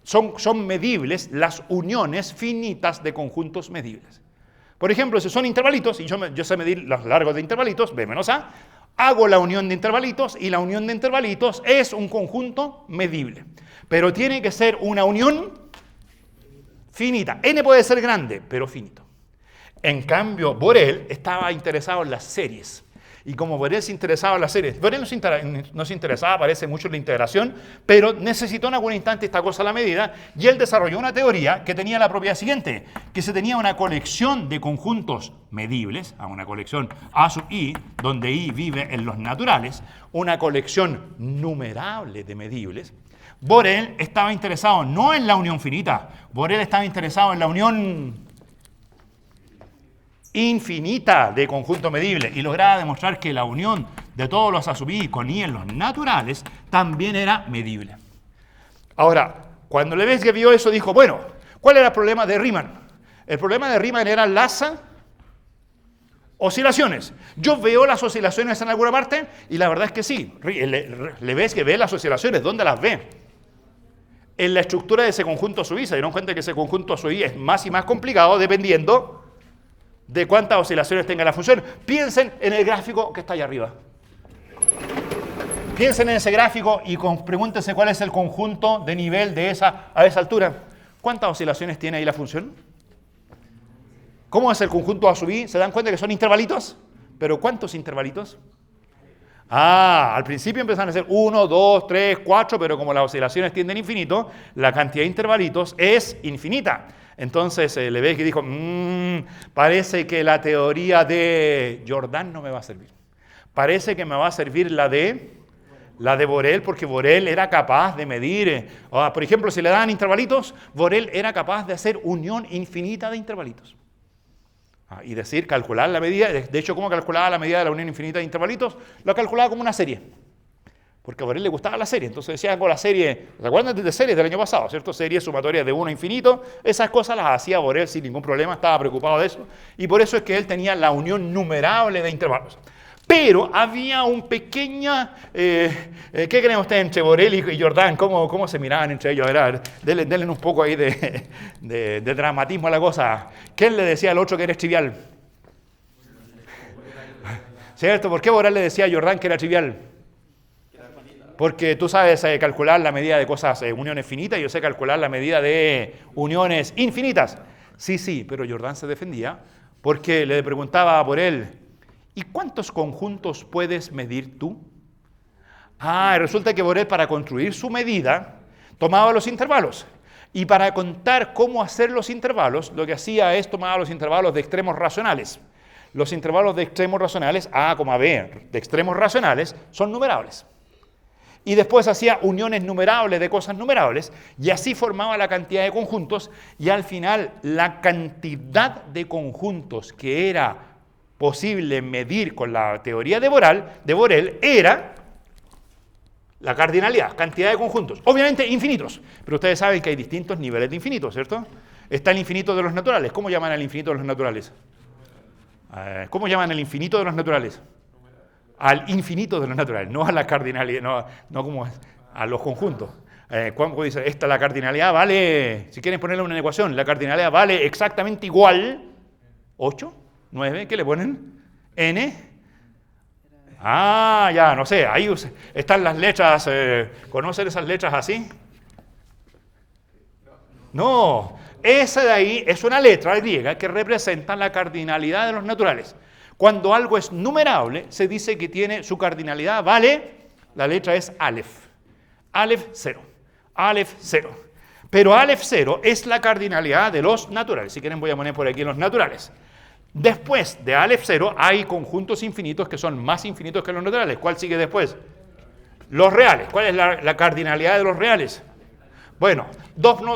son medibles las uniones finitas de conjuntos medibles? Por ejemplo, si son intervalitos, y yo sé medir los largos de intervalitos, B menos A, hago la unión de intervalitos y la unión de intervalitos es un conjunto medible. Pero tiene que ser una unión finita. N puede ser grande, pero finito. En cambio, Borel estaba interesado en las series. Y como Borel se interesaba en las series, Borel no se interesaba, parece mucho en la integración, pero necesitó en algún instante esta cosa a la medida, y él desarrolló una teoría que tenía la propiedad siguiente, que se tenía una colección de conjuntos medibles, una colección A sub I, donde I vive en los naturales, una colección numerable de medibles. Borel estaba interesado no en la unión finita, Borel estaba interesado en la unión infinita de conjuntos medibles y lograba demostrar que la unión de todos los A sub I con I en los naturales también era medible. Ahora, cuando Lebesgue vio eso, dijo, bueno, ¿cuál era el problema de Riemann? El problema de Riemann era las Oscilaciones. Yo veo las oscilaciones en alguna parte y la verdad es que sí. Le ves que ve las oscilaciones. ¿Dónde las ve? En la estructura de ese conjunto SUI. Se dieron cuenta que ese conjunto SUI es más y más complicado dependiendo de cuántas oscilaciones tenga la función. Piensen en el gráfico que está allá arriba. Piensen en ese gráfico y pregúntense cuál es el conjunto de nivel a esa altura. ¿Cuántas oscilaciones tiene ahí la función? ¿Cómo es el conjunto A sub I? ¿Se dan cuenta que son intervalitos? ¿Pero cuántos intervalitos? Al principio empezaron a ser 1, 2, 3, 4, pero como las oscilaciones tienden a infinito, la cantidad de intervalitos es infinita. Entonces le ves que dijo, parece que la teoría de Jordan no me va a servir. Parece que me va a servir la de Borel, porque Borel era capaz de medir, por ejemplo, si le daban intervalitos, Borel era capaz de hacer unión infinita de intervalitos. Y decir, calcular la medida, de hecho, ¿cómo calculaba la medida de la unión infinita de intervalitos? Lo calculaba como una serie, porque a Borel le gustaba la serie, entonces decía, hago la serie, ¿se acuerdan de series del año pasado, cierto? Series sumatorias de 1 a infinito, esas cosas las hacía Borel sin ningún problema, estaba preocupado de eso, y por eso es que él tenía la unión numerable de intervalos. Pero había un pequeña, ¿qué creen ustedes entre Borel y Jordan? ¿Cómo se miraban entre ellos? A ver, denle un poco ahí de dramatismo a la cosa. ¿Quién le decía al otro que era trivial? ¿Cierto? ¿Por qué Borel le decía a Jordan que era trivial? Porque tú sabes calcular la medida de cosas, uniones finitas, y yo sé calcular la medida de uniones infinitas. Sí, pero Jordan se defendía porque le preguntaba a Borel, ¿y cuántos conjuntos puedes medir tú? Resulta que Borel, para construir su medida, tomaba los intervalos. Y para contar cómo hacer los intervalos, lo que hacía es tomar los intervalos de extremos racionales. Los intervalos de extremos racionales, A, B, de extremos racionales, son numerables. Y después hacía uniones numerables de cosas numerables, y así formaba la cantidad de conjuntos, y al final la cantidad de conjuntos que era posible medir con la teoría de Borel era la cardinalidad, cantidad de conjuntos. Obviamente infinitos, pero ustedes saben que hay distintos niveles de infinitos, ¿cierto? Está el infinito de los naturales. ¿Cómo llaman al infinito de los naturales? ¿Cómo llaman el infinito de los naturales? Al infinito de los naturales, no a la cardinalidad, no como a los conjuntos. Cuando dice, la cardinalidad vale, si quieren ponerle una ecuación, la cardinalidad vale exactamente igual, 8, 9, ¿qué le ponen? N. Ya, no sé, ahí están las letras, ¿conocen esas letras así? No, esa de ahí es una letra griega que representa la cardinalidad de los naturales. Cuando algo es numerable, se dice que tiene su cardinalidad, vale, la letra es Aleph. Aleph 0. Aleph 0. Pero Aleph 0 es la cardinalidad de los naturales. Si quieren voy a poner por aquí los naturales. Después de Aleph 0 hay conjuntos infinitos que son más infinitos que los naturales. ¿Cuál sigue después? Los reales. ¿Cuál es la cardinalidad de los reales? Bueno,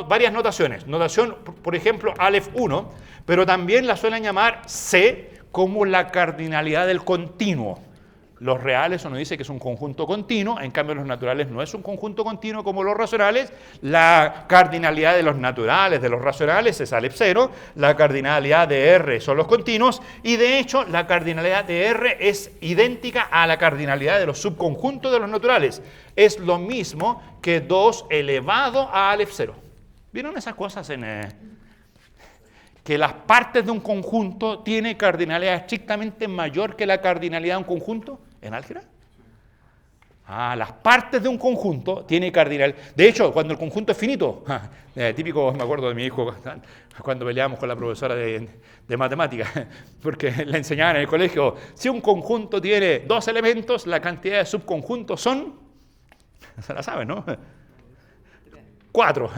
varias notaciones. Notación, por ejemplo, Aleph 1, pero también la suelen llamar C como la cardinalidad del continuo. Los reales uno dice que es un conjunto continuo, en cambio los naturales no es un conjunto continuo como los racionales. La cardinalidad de los naturales, de los racionales es Aleph 0, la cardinalidad de R son los continuos, y de hecho la cardinalidad de R es idéntica a la cardinalidad de los subconjuntos de los naturales. Es lo mismo que 2 elevado a Aleph 0. ¿Vieron esas cosas que las partes de un conjunto tienen cardinalidad estrictamente mayor que la cardinalidad de un conjunto en álgebra? Las partes de un conjunto tienen cardinalidad. De hecho, cuando el conjunto es finito, típico, me acuerdo de mi hijo cuando peleábamos con la profesora de matemáticas, porque le enseñaban en el colegio, si un conjunto tiene 2 elementos, la cantidad de subconjuntos son, se la saben, ¿no? 4.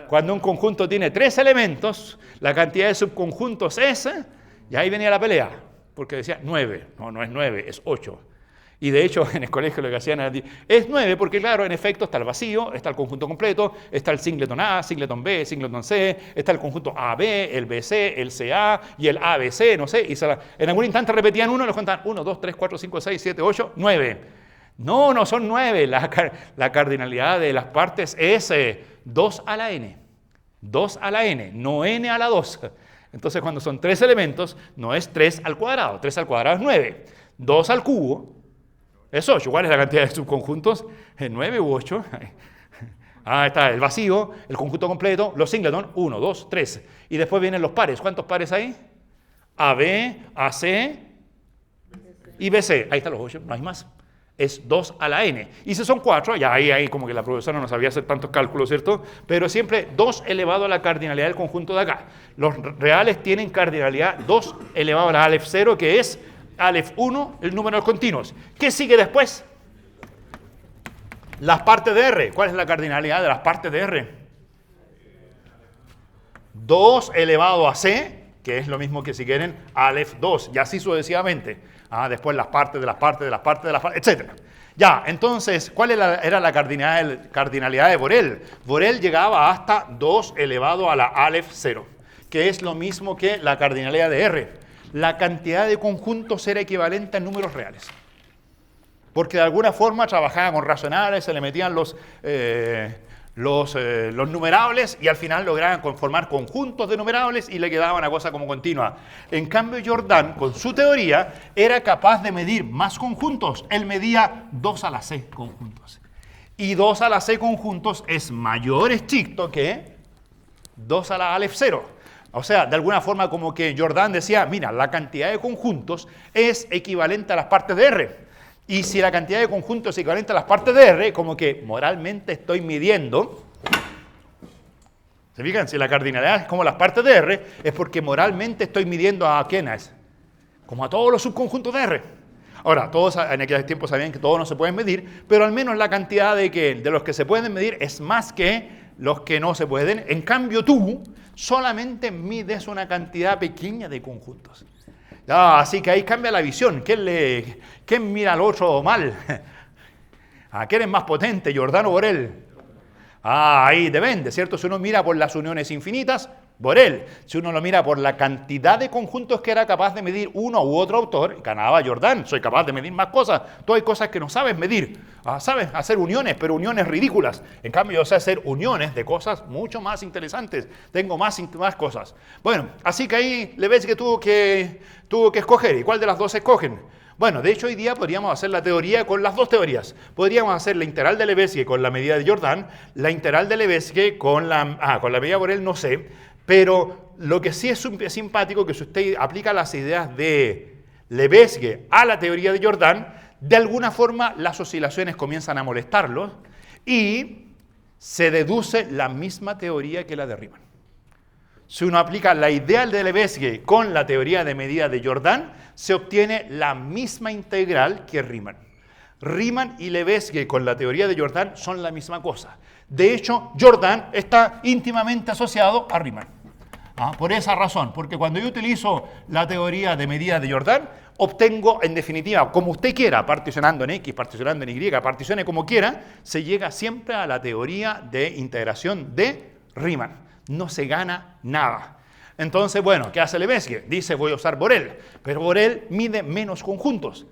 Cuando un conjunto tiene 3 elementos, la cantidad de subconjuntos es, y ahí venía la pelea, porque decía 9, no es 9, es 8. Y de hecho, en el colegio lo que hacían era, es 9 porque claro, en efecto está el vacío, está el conjunto completo, está el singleton A, singleton B, singleton C, está el conjunto AB, el BC, el CA y el ABC, no sé, y en algún instante repetían uno y los contaban 1, 2, 3, 4, 5, 6, 7, 8, 9. No son 9, la cardinalidad de las partes es 2 a la n. 2 a la n, no n a la 2. Entonces, cuando son 3 elementos, no es 3 al cuadrado. 3 al cuadrado es 9. 2 al cubo es 8. ¿Cuál es la cantidad de subconjuntos? 9 u 8. Ah, está el vacío, el conjunto completo, los singleton, 1, 2, 3. Y después vienen los pares. ¿Cuántos pares hay? AB, AC y BC. Ahí están los 8, no hay más. Es 2 a la n. Y si son 4, ya ahí como que la profesora no sabía hacer tantos cálculos, ¿cierto? Pero siempre 2 elevado a la cardinalidad del conjunto de acá. Los reales tienen cardinalidad 2 elevado a la Aleph 0, que es Aleph 1, el número de continuos. ¿Qué sigue después? Las partes de R. ¿Cuál es la cardinalidad de las partes de R? 2 elevado a C, que es lo mismo que si quieren Aleph 2, y así sucesivamente. Después las partes de las partes de las partes de las partes, etc. Ya, entonces, ¿cuál era la cardinalidad de Borel? Borel llegaba hasta 2 elevado a la Aleph 0, que es lo mismo que la cardinalidad de R. La cantidad de conjuntos era equivalente a números reales. Porque de alguna forma trabajaban con racionales, se le metían los numerables y al final lograban conformar conjuntos de numerables y le quedaba una cosa como continua. En cambio, Jordan, con su teoría, era capaz de medir más conjuntos. Él medía 2 a la C conjuntos. Y 2 a la C conjuntos es mayor estricto que 2 a la Aleph 0. O sea, de alguna forma como que Jordan decía, mira, la cantidad de conjuntos es equivalente a las partes de R. Y si la cantidad de conjuntos es equivalente a las partes de R, como que moralmente estoy midiendo. ¿Se fijan? Si la cardinalidad es como las partes de R, es porque moralmente estoy midiendo a quiénes. Como a todos los subconjuntos de R. Ahora, todos en aquel tiempo sabían que todos no se pueden medir, pero al menos la cantidad de los que se pueden medir es más que los que no se pueden. En cambio, tú solamente mides una cantidad pequeña de conjuntos. Así que ahí cambia la visión. ¿Quién mira al otro mal? ¿Quién es más potente, Jordan o Borel? Ahí depende, ¿cierto? Si uno mira por las uniones infinitas, Borel. Si uno lo mira por la cantidad de conjuntos que era capaz de medir uno u otro autor, ganaba Jordan. Soy capaz de medir más cosas. Tú hay cosas que no sabes medir. Sabes hacer uniones, pero uniones ridículas. En cambio, yo sé hacer uniones de cosas mucho más interesantes. Tengo más cosas. Bueno, así que ahí Lebesgue tuvo que escoger. ¿Y cuál de las dos escogen? Bueno, de hecho hoy día podríamos hacer la teoría con las dos teorías. Podríamos hacer la integral de Lebesgue con la medida de Jordan, la integral de Lebesgue con la medida de Borel, no sé. Pero lo que sí es simpático que si usted aplica las ideas de Lebesgue a la teoría de Jordan, de alguna forma las oscilaciones comienzan a molestarlo y se deduce la misma teoría que la de Riemann. Si uno aplica la idea de Lebesgue con la teoría de medida de Jordan, se obtiene la misma integral que Riemann. Riemann y Lebesgue con la teoría de Jordan son la misma cosa. De hecho, Jordan está íntimamente asociado a Riemann. Por esa razón, porque cuando yo utilizo la teoría de medida de Jordan, obtengo, en definitiva, como usted quiera, particionando en X, particionando en Y, particione como quiera, se llega siempre a la teoría de integración de Riemann. No se gana nada. Entonces, bueno, ¿qué hace Lebesgue? Dice, voy a usar Borel, pero Borel mide menos conjuntos.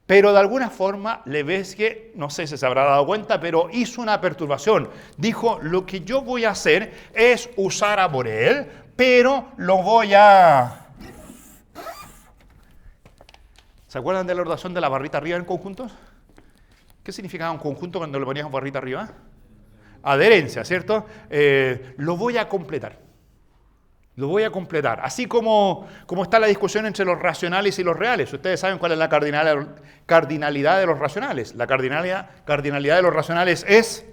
Pero de alguna forma Lebesgue, no sé si se habrá dado cuenta, pero hizo una perturbación. Dijo, lo que yo voy a hacer es usar a Borel, pero lo voy a... ¿Se acuerdan de la ordenación de la barrita arriba en conjuntos? ¿Qué significaba un conjunto cuando le poníamos barrita arriba? Adherencia, ¿cierto? Lo voy a completar. Lo voy a completar. Así como está la discusión entre los racionales y los reales. Ustedes saben cuál es la cardinalidad de los racionales. La cardinalidad de los racionales es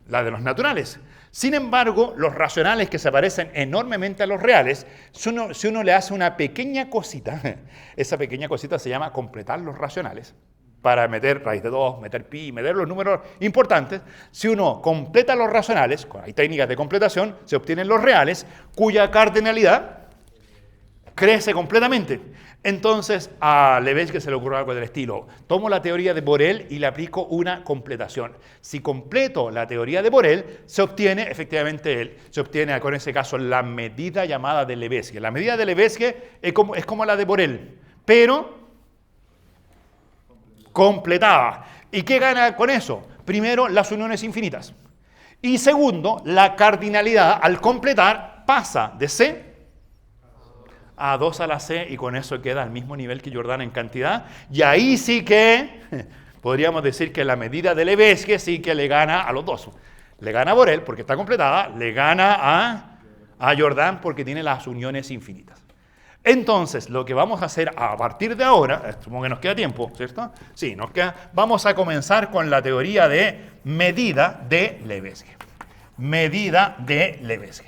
la de los naturales. Sin embargo, los racionales que se parecen enormemente a los reales, si uno le hace una pequeña cosita, esa pequeña cosita se llama completar los racionales, para meter raíz de 2, meter pi, meter los números importantes. Si uno completa los racionales, hay técnicas de completación, se obtienen los reales, cuya cardinalidad crece completamente. Entonces, a Lebesgue se le ocurrió algo del estilo. Tomo la teoría de Borel y le aplico una completación. Si completo la teoría de Borel, se obtiene, efectivamente, se obtiene con ese caso la medida llamada de Lebesgue. La medida de Lebesgue es como la de Borel, pero completada. ¿Y qué gana con eso? Primero, las uniones infinitas. Y segundo, la cardinalidad al completar pasa de C A2 a la C y con eso queda al mismo nivel que Jordan en cantidad. Y ahí sí que podríamos decir que la medida de Lebesgue sí que le gana a los dos. Le gana a Borel porque está completada, le gana a Jordan porque tiene las uniones infinitas. Entonces, lo que vamos a hacer a partir de ahora, supongo que nos queda tiempo, ¿cierto? Sí, nos queda. Vamos a comenzar con la teoría de medida de Lebesgue. Medida de Lebesgue.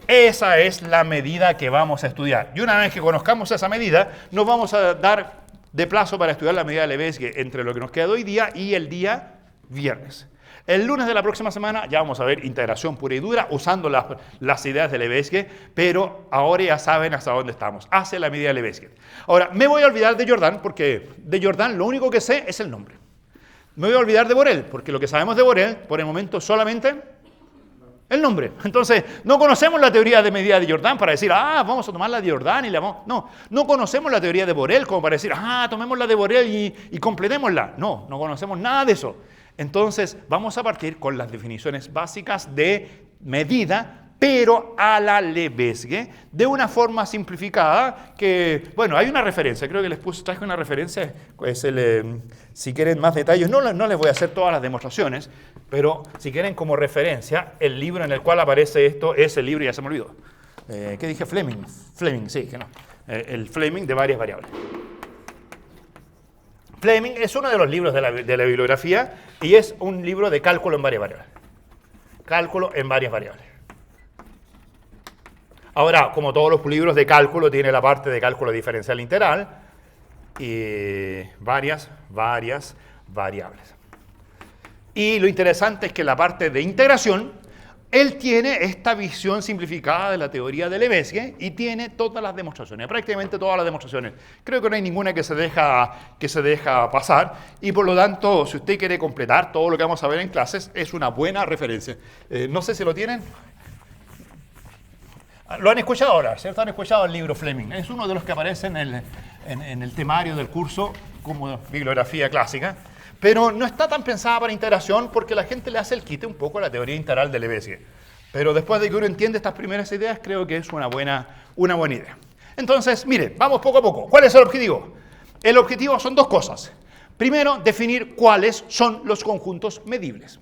Esa es la medida que vamos a estudiar. Y una vez que conozcamos esa medida, nos vamos a dar de plazo para estudiar la medida de Lebesgue entre lo que nos queda hoy día y el día viernes. El lunes de la próxima semana ya vamos a ver integración pura y dura usando las ideas de Lebesgue, pero ahora ya saben hasta dónde estamos. Hace la medida de Lebesgue. Ahora, me voy a olvidar de Jordan porque de Jordan lo único que sé es el nombre. Me voy a olvidar de Borel porque lo que sabemos de Borel por el momento solamente el nombre. Entonces, no conocemos la teoría de medida de Jordan para decir, vamos a tomar la de Jordan y la vamos... No conocemos la teoría de Borel como para decir, tomemos la de Borel y completémosla. No conocemos nada de eso. Entonces, vamos a partir con las definiciones básicas de medida, pero a la Lebesgue, de una forma simplificada que, bueno, hay una referencia, creo que traje una referencia, es si quieren más detalles, no les voy a hacer todas las demostraciones, pero si quieren como referencia, el libro en el cual aparece esto es el libro, ya se me olvidó. ¿Qué dije? Fleming, sí, que no. El Fleming de varias variables. Fleming es uno de los libros de la bibliografía y es un libro de cálculo en varias variables. Cálculo en varias variables. Ahora, como todos los libros de cálculo, tiene la parte de cálculo diferencial integral y varias variables. Y lo interesante es que la parte de integración, él tiene esta visión simplificada de la teoría de Lebesgue y tiene todas las demostraciones, prácticamente todas las demostraciones. Creo que no hay ninguna que se deja pasar y por lo tanto, si usted quiere completar todo lo que vamos a ver en clases, es una buena referencia. No sé si lo tienen. Lo han escuchado ahora, ¿cierto? Han escuchado el libro Fleming. Es uno de los que aparece en el temario del curso como bibliografía clásica. Pero no está tan pensada para integración porque la gente le hace el quite un poco a la teoría integral de Lebesgue. Pero después de que uno entiende estas primeras ideas, creo que es una buena idea. Entonces, miren, vamos poco a poco. ¿Cuál es el objetivo? El objetivo son dos cosas. Primero, definir cuáles son los conjuntos medibles.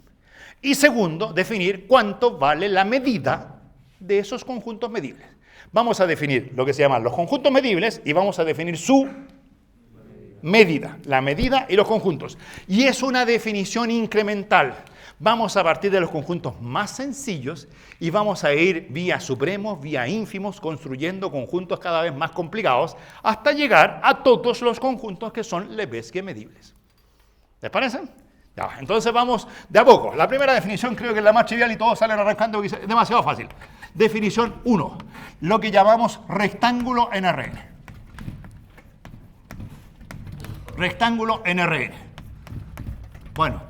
Y segundo, definir cuánto vale la medida de esos conjuntos medibles. Vamos a definir lo que se llaman los conjuntos medibles y vamos a definir su medida, la medida y los conjuntos. Y es una definición incremental. Vamos a partir de los conjuntos más sencillos y vamos a ir vía supremos, vía ínfimos, construyendo conjuntos cada vez más complicados hasta llegar a todos los conjuntos que son Lebesgue medibles. ¿Les parece? Ya, entonces vamos de a poco. La primera definición creo que es la más trivial y todos salen arrancando, es demasiado fácil. Definición 1, lo que llamamos rectángulo en Rn. Rectángulo en Rn. Bueno,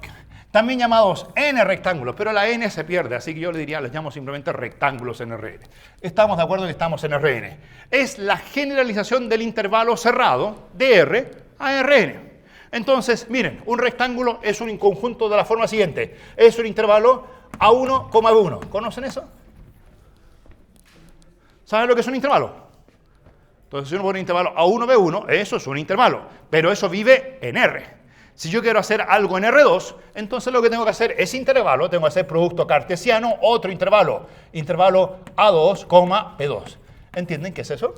también llamados n rectángulos, pero la n se pierde, así que yo le diría, les llamo simplemente rectángulos en Rn. Estamos de acuerdo que estamos en Rn. Es la generalización del intervalo cerrado de R a Rn. Entonces, miren, un rectángulo es un conjunto de la forma siguiente. Es un intervalo A1, B1. ¿Conocen eso? ¿Saben lo que es un intervalo? Entonces, si uno pone un intervalo A1, B1, eso es un intervalo, pero eso vive en R. Si yo quiero hacer algo en R2, entonces lo que tengo que hacer es intervalo, tengo que hacer producto cartesiano, otro intervalo A2, B2. ¿Entienden qué es eso?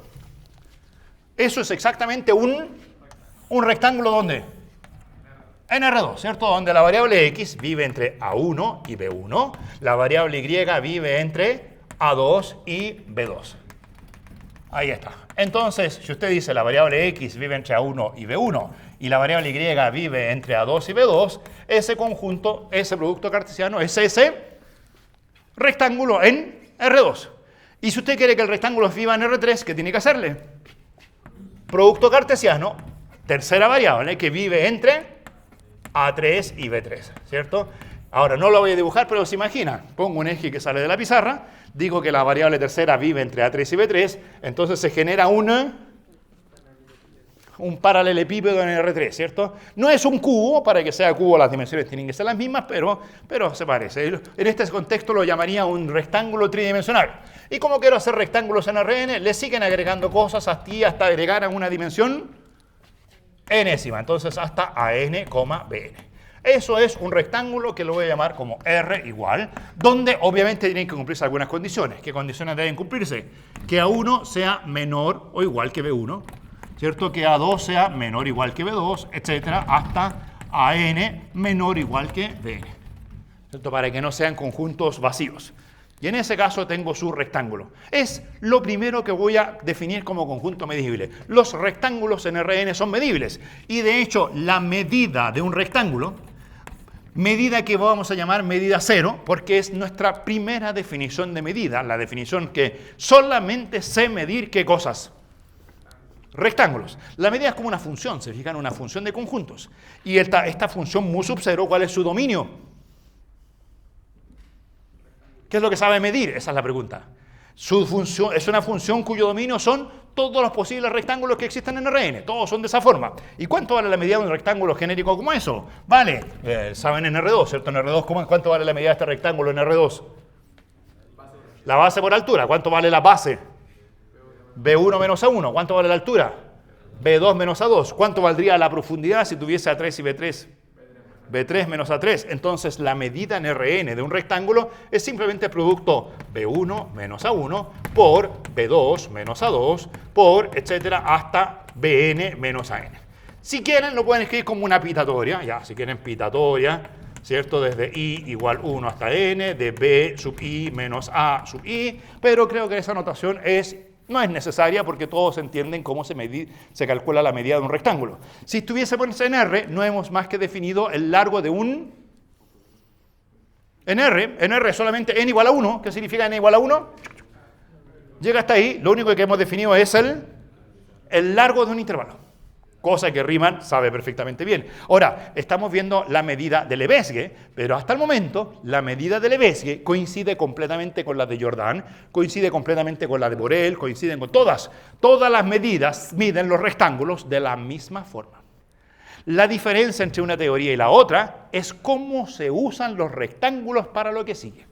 Eso es exactamente un rectángulo, ¿dónde? En R2, ¿cierto? Donde la variable X vive entre A1 y B1, la variable Y vive entre A2 y B2. Ahí está. Entonces, si usted dice la variable X vive entre A1 y B1 y la variable Y vive entre A2 y B2, ese conjunto, ese producto cartesiano es ese rectángulo en R2. Y si usted quiere que el rectángulo viva en R3, ¿qué tiene que hacerle? Producto cartesiano, tercera variable que vive entre A3 y B3, ¿cierto? Ahora, no lo voy a dibujar, pero se imagina. Pongo un eje que sale de la pizarra, digo que la variable tercera vive entre A3 y B3, entonces se genera un un paralelepípedo en R3, ¿cierto? No es un cubo, para que sea cubo las dimensiones tienen que ser las mismas, pero se parece. En este contexto lo llamaría un rectángulo tridimensional. Y como quiero hacer rectángulos en Rn, le siguen agregando cosas hasta agregar a una dimensión enésima. Entonces hasta AN, BN. Eso es un rectángulo que lo voy a llamar como R igual, donde obviamente tienen que cumplirse algunas condiciones. ¿Qué condiciones deben cumplirse? Que A1 sea menor o igual que B1, ¿cierto? Que A2 sea menor o igual que B2, etcétera, hasta AN menor o igual que BN, ¿cierto? Para que no sean conjuntos vacíos. Y en ese caso tengo su rectángulo. Es lo primero que voy a definir como conjunto medible. Los rectángulos en Rn son medibles. Y de hecho, la medida de un rectángulo, medida que vamos a llamar medida cero, porque es nuestra primera definición de medida, la definición que solamente sé medir ¿qué cosas? Rectángulos. La medida es como una función, se fijan, una función de conjuntos. Y esta función mu sub 0, ¿cuál es su dominio? ¿Qué es lo que sabe medir? Esa es la pregunta. Su función es una función cuyo dominio son todos los posibles rectángulos que existen en Rn. Todos son de esa forma. ¿Y cuánto vale la medida de un rectángulo genérico como eso? Vale, saben en R2, ¿cierto? En R2, ¿cuánto vale la medida de este rectángulo en R2? La base por altura. ¿Cuánto vale la base? B1 menos A1. ¿Cuánto vale la altura? B2 menos A2. ¿Cuánto valdría la profundidad si tuviese A3 y B3? B3 menos A3. Entonces, la medida en Rn de un rectángulo es simplemente producto B1 menos A1 por B2 menos A2 por, etcétera, hasta Bn menos An. Si quieren, lo pueden escribir como una pitatoria. Ya, si quieren pitatoria, ¿cierto? Desde I igual 1 hasta N, de B sub I menos A sub I. Pero creo que esa notación no es necesaria porque todos entienden cómo se calcula la medida de un rectángulo. Si estuviésemos en R, no hemos más que definido el largo de un... En R solamente n igual a 1. ¿Qué significa n igual a 1? Llega hasta ahí, lo único que hemos definido es el largo de un intervalo. Cosa que Riemann sabe perfectamente bien. Ahora, estamos viendo la medida de Lebesgue, pero hasta el momento la medida de Lebesgue coincide completamente con la de Jordan, coincide completamente con la de Borel, coinciden con todas. Todas las medidas miden los rectángulos de la misma forma. La diferencia entre una teoría y la otra es cómo se usan los rectángulos para lo que sigue.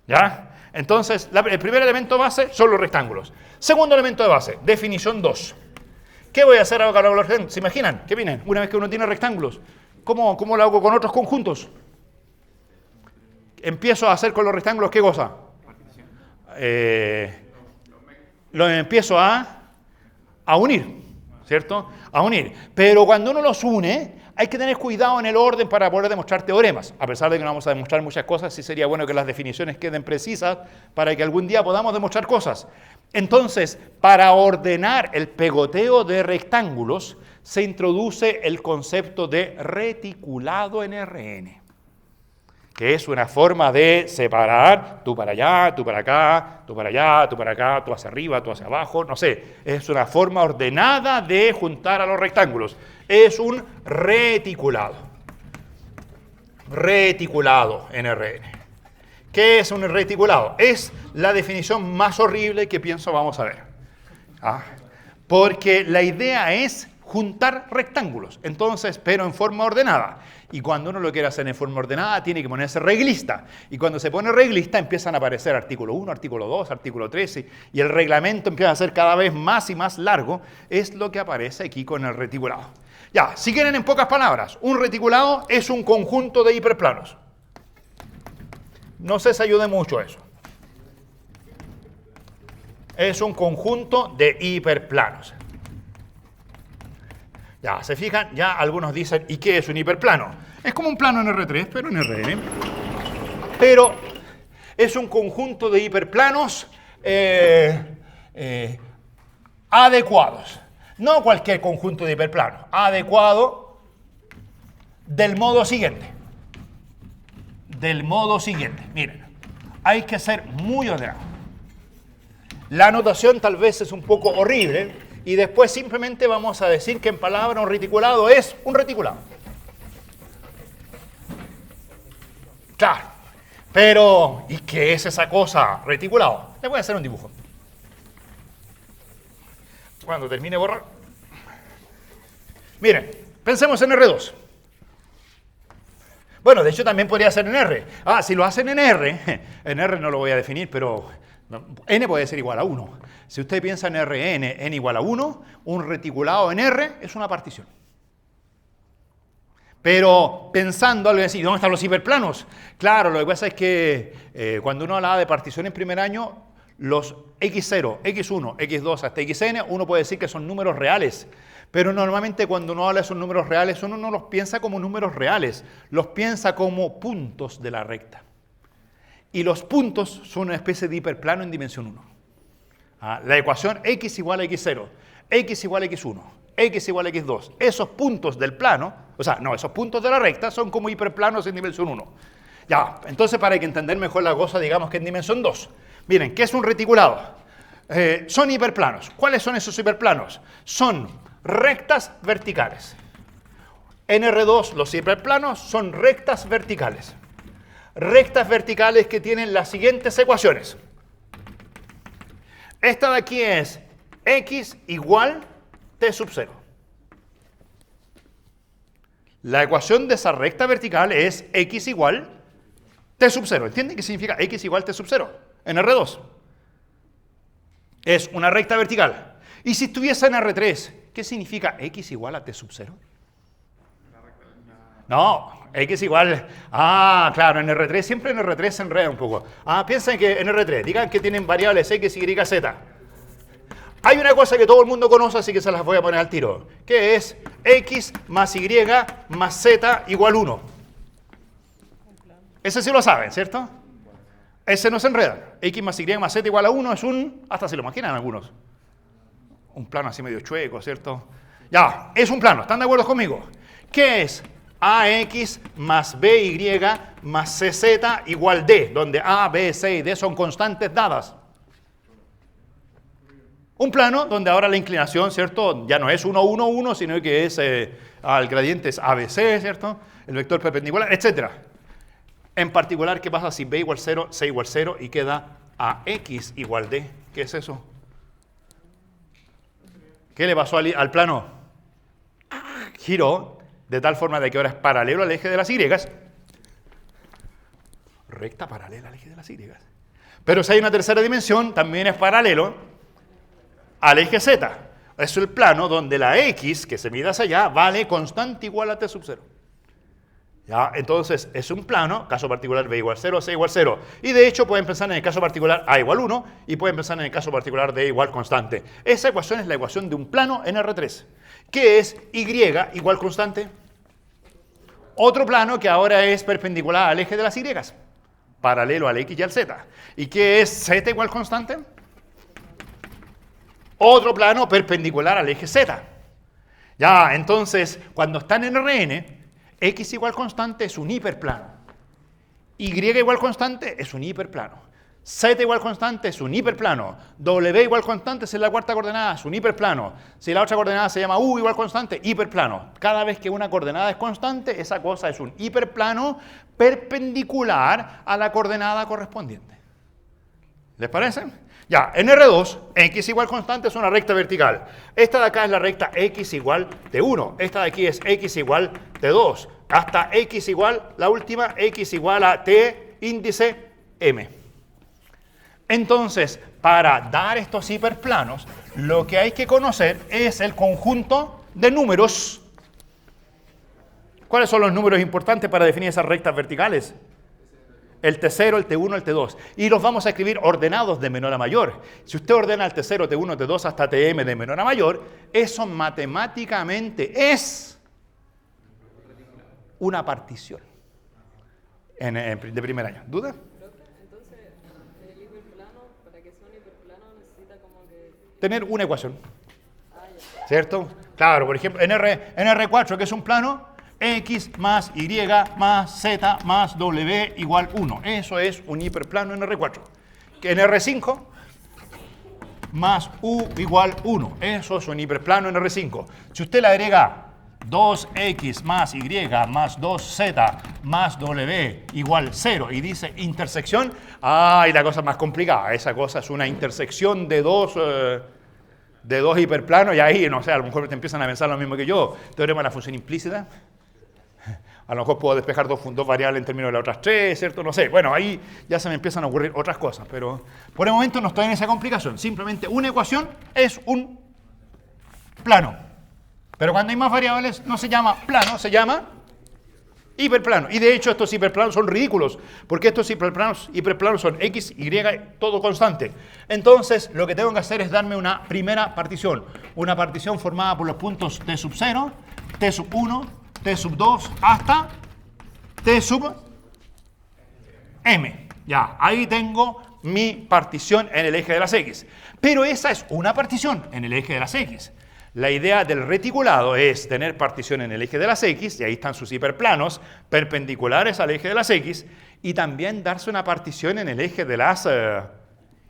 ¿Ya? Entonces, el primer elemento base son los rectángulos. Segundo elemento de base, definición 2. ¿Qué voy a hacer ahora con los rectángulos? ¿Se imaginan? ¿Qué vienen? Una vez que uno tiene rectángulos, ¿cómo lo hago con otros conjuntos? Empiezo a hacer con los rectángulos, ¿qué cosa? Lo empiezo a unir, ¿cierto? A unir. Pero cuando uno los une, hay que tener cuidado en el orden para poder demostrar teoremas. A pesar de que no vamos a demostrar muchas cosas, sí sería bueno que las definiciones queden precisas para que algún día podamos demostrar cosas. Entonces, para ordenar el pegoteo de rectángulos, se introduce el concepto de reticulado en Rn, que es una forma de separar tú para allá, tú para acá, tú para allá, tú para acá, tú hacia arriba, tú hacia abajo, no sé. Es una forma ordenada de juntar a los rectángulos. Es un reticulado. Reticulado en Rn. ¿Qué es un reticulado? Es la definición más horrible que pienso vamos a ver. Porque la idea es juntar rectángulos, entonces, pero en forma ordenada. Y cuando uno lo quiere hacer en forma ordenada, tiene que ponerse reglista. Y cuando se pone reglista, empiezan a aparecer artículo 1, artículo 2, artículo 13, y el reglamento empieza a ser cada vez más y más largo. Es lo que aparece aquí con el reticulado. Ya, si quieren en pocas palabras, un reticulado es un conjunto de hiperplanos. No sé si ayude mucho eso. Es un conjunto de hiperplanos. Ya, se fijan, ya algunos dicen, ¿y qué es un hiperplano? Es como un plano en R3, pero en Rn. Pero es un conjunto de hiperplanos adecuados. No cualquier conjunto de hiperplanos. Adecuado del modo siguiente. Del modo siguiente. Miren, hay que ser muy ordenado. La notación tal vez es un poco horrible y después simplemente vamos a decir que en palabra un reticulado es un reticulado. Claro, pero ¿y qué es esa cosa reticulado? Les voy a hacer un dibujo. Cuando termine de borrar. Miren, pensemos en R2. Bueno, de hecho también podría ser en R. Si lo hacen en R no lo voy a definir, pero n puede ser igual a 1. Si usted piensa en Rn, n igual a 1, un reticulado en R es una partición. Pero pensando algo así, ¿dónde están los hiperplanos? Claro, lo que pasa es que cuando uno hablaba de partición en primer año, los x0, x1, x2 hasta xn, uno puede decir que son números reales. Pero normalmente cuando uno habla de esos números reales, uno no los piensa como números reales, los piensa como puntos de la recta. Y los puntos son una especie de hiperplano en dimensión 1. La ecuación x igual a x0, x igual a x1, x igual a x2, esos puntos del plano, esos puntos de la recta son como hiperplanos en dimensión 1. Ya, entonces para que entender mejor la cosa, digamos que en dimensión 2. Miren, ¿qué es un reticulado? Son hiperplanos. ¿Cuáles son esos hiperplanos? Son rectas verticales. En R2 los hiperplanos son rectas verticales. Rectas verticales que tienen las siguientes ecuaciones. Esta de aquí es x igual t sub 0. La ecuación de esa recta vertical es x igual t sub 0. ¿Entienden qué significa x igual t sub 0? En R2. Es una recta vertical. Y si estuviese en R3, ¿qué significa x igual a t sub 0? No, x igual... claro, en R3, siempre en R3 se enreda un poco. Piensen que en R3, digan que tienen variables x, y, z. Hay una cosa que todo el mundo conoce, así que se las voy a poner al tiro, que es x más y más z igual 1. Ese sí lo saben, ¿cierto? Ese no se enreda. X más y más z igual a 1 es hasta se lo imaginan algunos, un plano así medio chueco, ¿cierto? Ya, es un plano, ¿están de acuerdo conmigo? ¿Qué es? AX más BY más CZ igual D, donde A, B, C y D son constantes dadas. Un plano donde ahora la inclinación, ¿cierto? Ya no es 1, 1, 1, sino que es, el gradiente es ABC, ¿cierto? El vector perpendicular, etc. En particular, ¿qué pasa si B igual 0, C igual 0 y queda AX igual D? ¿Qué es eso? ¿Qué le pasó al plano? Giró de tal forma de que ahora es paralelo al eje de las Y. Recta paralela al eje de las Y. Pero si hay una tercera dimensión, también es paralelo al eje Z. Es el plano donde la X, que se mide hacia allá, vale constante igual a t sub 0. ¿Ya? Entonces, es un plano, caso particular B igual 0, C igual 0. Y de hecho, pueden pensar en el caso particular A igual 1 y pueden pensar en el caso particular D igual constante. Esa ecuación es la ecuación de un plano en R3. ¿Qué es Y igual constante? Otro plano que ahora es perpendicular al eje de las Y, paralelo al X y al Z. ¿Y qué es Z igual constante? Otro plano perpendicular al eje Z. Ya, entonces, cuando están en Rn, X igual constante es un hiperplano. Y igual constante es un hiperplano. Z igual constante es un hiperplano. W igual constante si es la cuarta coordenada, es un hiperplano. Si la otra coordenada se llama U igual constante, hiperplano. Cada vez que una coordenada es constante, esa cosa es un hiperplano perpendicular a la coordenada correspondiente. ¿Les parece? Ya, en R2, X igual constante es una recta vertical. Esta de acá es la recta X igual T1. Esta de aquí es X igual T2. Hasta X igual, la última, X igual a T índice M. Entonces, para dar estos hiperplanos, lo que hay que conocer es el conjunto de números. ¿Cuáles son los números importantes para definir esas rectas verticales? El T0, el T1, el T2. Y los vamos a escribir ordenados de menor a mayor. Si usted ordena el T0, T1, T2 hasta Tm de menor a mayor, eso matemáticamente es una partición de primer año. ¿Duda? Entonces, el hiperplano, para que sea un hiperplano, necesita como que... tener una ecuación. Ya. ¿Cierto? Claro, por ejemplo, en R4, que es un plano, X más Y más Z más W igual 1. Eso es un hiperplano en R4. Que en R5, más U igual 1. Eso es un hiperplano en R5. Si usted le agrega 2X más Y más 2Z más W igual 0 y dice intersección, ¡ay, la cosa es más complicada! Esa cosa es una intersección de dos de dos hiperplanos, y ahí, no sé, a lo mejor te empiezan a pensar lo mismo que yo. Teorema de la función implícita. A lo mejor puedo despejar dos variables en términos de las otras tres, ¿cierto? No sé. Bueno, ahí ya se me empiezan a ocurrir otras cosas, pero por el momento no estoy en esa complicación. Simplemente una ecuación es un plano. Pero cuando hay más variables no se llama plano, se llama hiperplano. Y de hecho estos hiperplanos son ridículos, porque estos hiperplanos son x, y, todo constante. Entonces lo que tengo que hacer es darme una primera partición. Una partición formada por los puntos t sub 0, t sub 1, t sub 2 hasta t sub m. Ya, ahí tengo mi partición en el eje de las x. Pero esa es una partición en el eje de las x. La idea del reticulado es tener partición en el eje de las x, y ahí están sus hiperplanos perpendiculares al eje de las x, y también darse una partición en el eje de las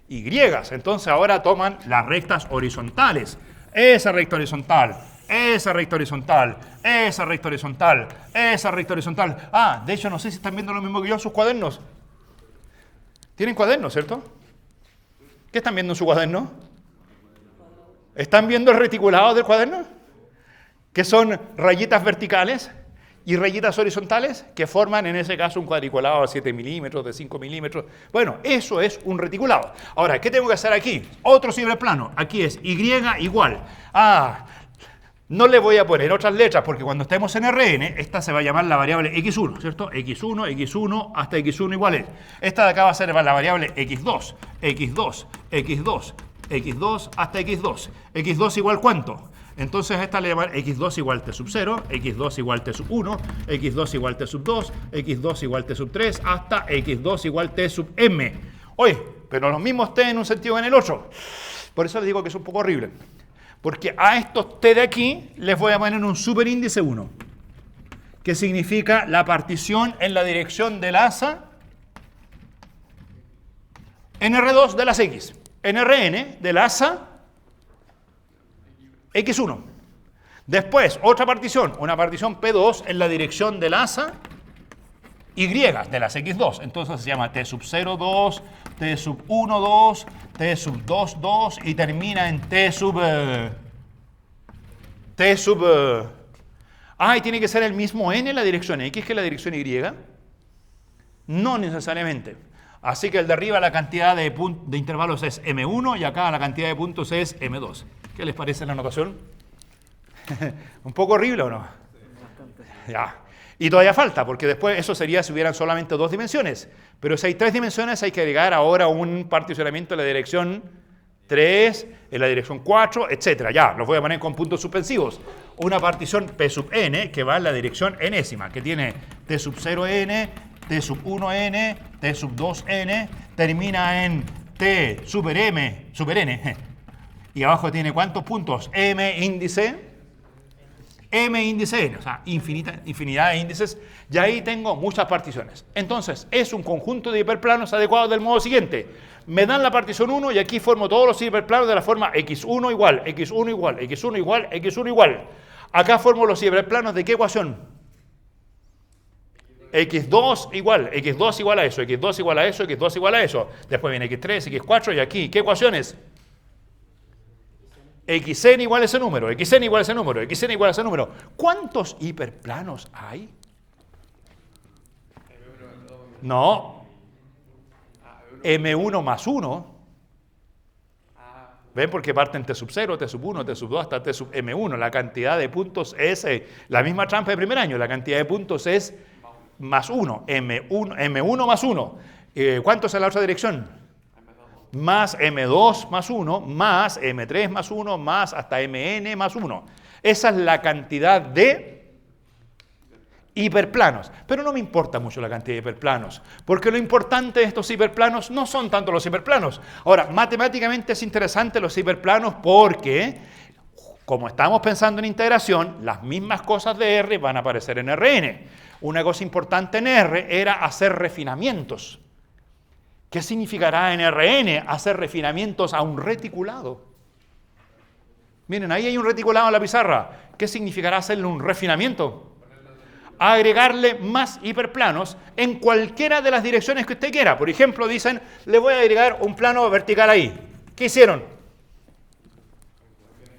y. Entonces ahora toman las rectas horizontales. Esa recta horizontal, esa recta horizontal, esa recta horizontal, esa recta horizontal. Ah, de hecho no sé si están viendo lo mismo que yo en sus cuadernos. ¿Tienen cuadernos, cierto? ¿Qué están viendo en su cuaderno? ¿Están viendo el reticulado del cuaderno? Que son rayitas verticales y rayitas horizontales que forman en ese caso un cuadriculado de 7 milímetros, de 5 milímetros. Bueno, eso es un reticulado. Ahora, ¿qué tengo que hacer aquí? Otro ciberplano. Aquí es y igual. No le voy a poner otras letras porque cuando estemos en Rn, esta se va a llamar la variable x1, ¿cierto? x1, x1, hasta x1 igual es. Esta de acá va a ser la variable x2, x2, x2, x2 hasta x2. ¿X2 igual cuánto? Entonces esta le llaman x2 igual t sub 0, x2 igual t sub 1, x2 igual t sub 2, x2 igual t sub 3, hasta x2 igual t sub m. Oye, pero los mismos t en un sentido que en el otro. Por eso les digo que es un poco horrible. Porque a estos t de aquí les voy a poner un superíndice 1, que significa la partición en la dirección del asa en R2 de las x, en Rn del asa x1. Después, otra partición, una partición P2 en la dirección del asa y de las x2. Entonces se llama t sub 0, 2, t sub 1, 2, t sub 2, 2 y termina en t sub... y tiene que ser el mismo n en la dirección x que la dirección y. No necesariamente. Así que el de arriba la cantidad de intervalos es m1 y acá la cantidad de puntos es m2. ¿Qué les parece la notación? ¿Un poco horrible o no? Ya. Y todavía falta, porque después eso sería si hubieran solamente dos dimensiones. Pero si hay tres dimensiones hay que agregar ahora un particionamiento en la dirección 3, en la dirección 4, etc. Ya, los voy a poner con puntos suspensivos. Una partición P sub n que va en la dirección enésima, que tiene T sub 0n, T sub 1n, T sub 2n, termina en T super m, super n. Y abajo tiene ¿cuántos puntos? M índice n, o sea, infinidad de índices, y ahí tengo muchas particiones. Entonces, es un conjunto de hiperplanos adecuados del modo siguiente. Me dan la partición 1 y aquí formo todos los hiperplanos de la forma x1 igual, x1 igual, x1 igual, x1 igual. Acá formo los hiperplanos de ¿qué ecuación? x2 igual a eso, x2 igual a eso, x2 igual a eso. Después viene x3, x4 y aquí, ¿qué ecuaciones? Xn igual a ese número, xn igual a ese número, xn igual a ese número. ¿Cuántos hiperplanos hay? No. M1 más 1. ¿Ven? Porque parten T sub 0, T sub 1, T sub 2 hasta T sub M1. La cantidad de puntos es la misma trampa de primer año. La cantidad de puntos es más 1. M1 más 1. ¿Cuánto es en la otra dirección? Más M2 más 1, más M3 más 1, más hasta Mn más 1. Esa es la cantidad de hiperplanos. Pero no me importa mucho la cantidad de hiperplanos, porque lo importante de estos hiperplanos no son tanto los hiperplanos. Ahora, matemáticamente es interesante los hiperplanos porque, como estamos pensando en integración, las mismas cosas de R van a aparecer en Rn. Una cosa importante en R era hacer refinamientos. ¿Qué significará en Rn hacer refinamientos a un reticulado? Miren, ahí hay un reticulado en la pizarra. ¿Qué significará hacerle un refinamiento? Agregarle más hiperplanos en cualquiera de las direcciones que usted quiera. Por ejemplo, dicen, le voy a agregar un plano vertical ahí. ¿Qué hicieron?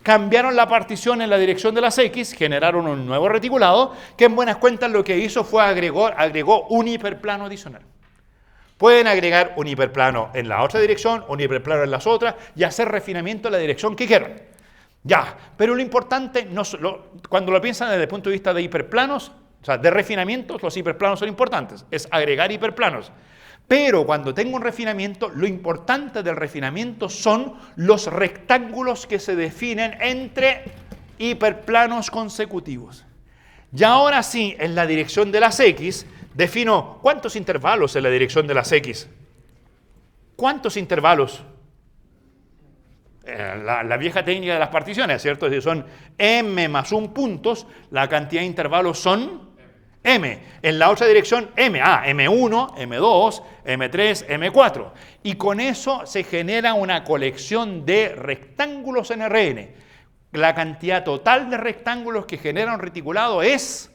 cambiaron la partición en la dirección de las X, generaron un nuevo reticulado, que en buenas cuentas lo que hizo fue agregó un hiperplano adicional. Pueden agregar un hiperplano en la otra dirección, un hiperplano en las otras, y hacer refinamiento en la dirección que quieran. Ya, pero lo importante, cuando lo piensan desde el punto de vista de hiperplanos, o sea, de refinamientos, los hiperplanos son importantes, es agregar hiperplanos. Pero cuando tengo un refinamiento, lo importante del refinamiento son los rectángulos que se definen entre hiperplanos consecutivos. Y ahora sí, en la dirección de las X, defino cuántos intervalos en la dirección de las X. ¿Cuántos intervalos? La vieja técnica de las particiones, ¿cierto? Si son m más 1 puntos, la cantidad de intervalos son m. En la otra dirección, m1, m2, m3, m4. Y con eso se genera una colección de rectángulos en Rn. La cantidad total de rectángulos que genera un reticulado es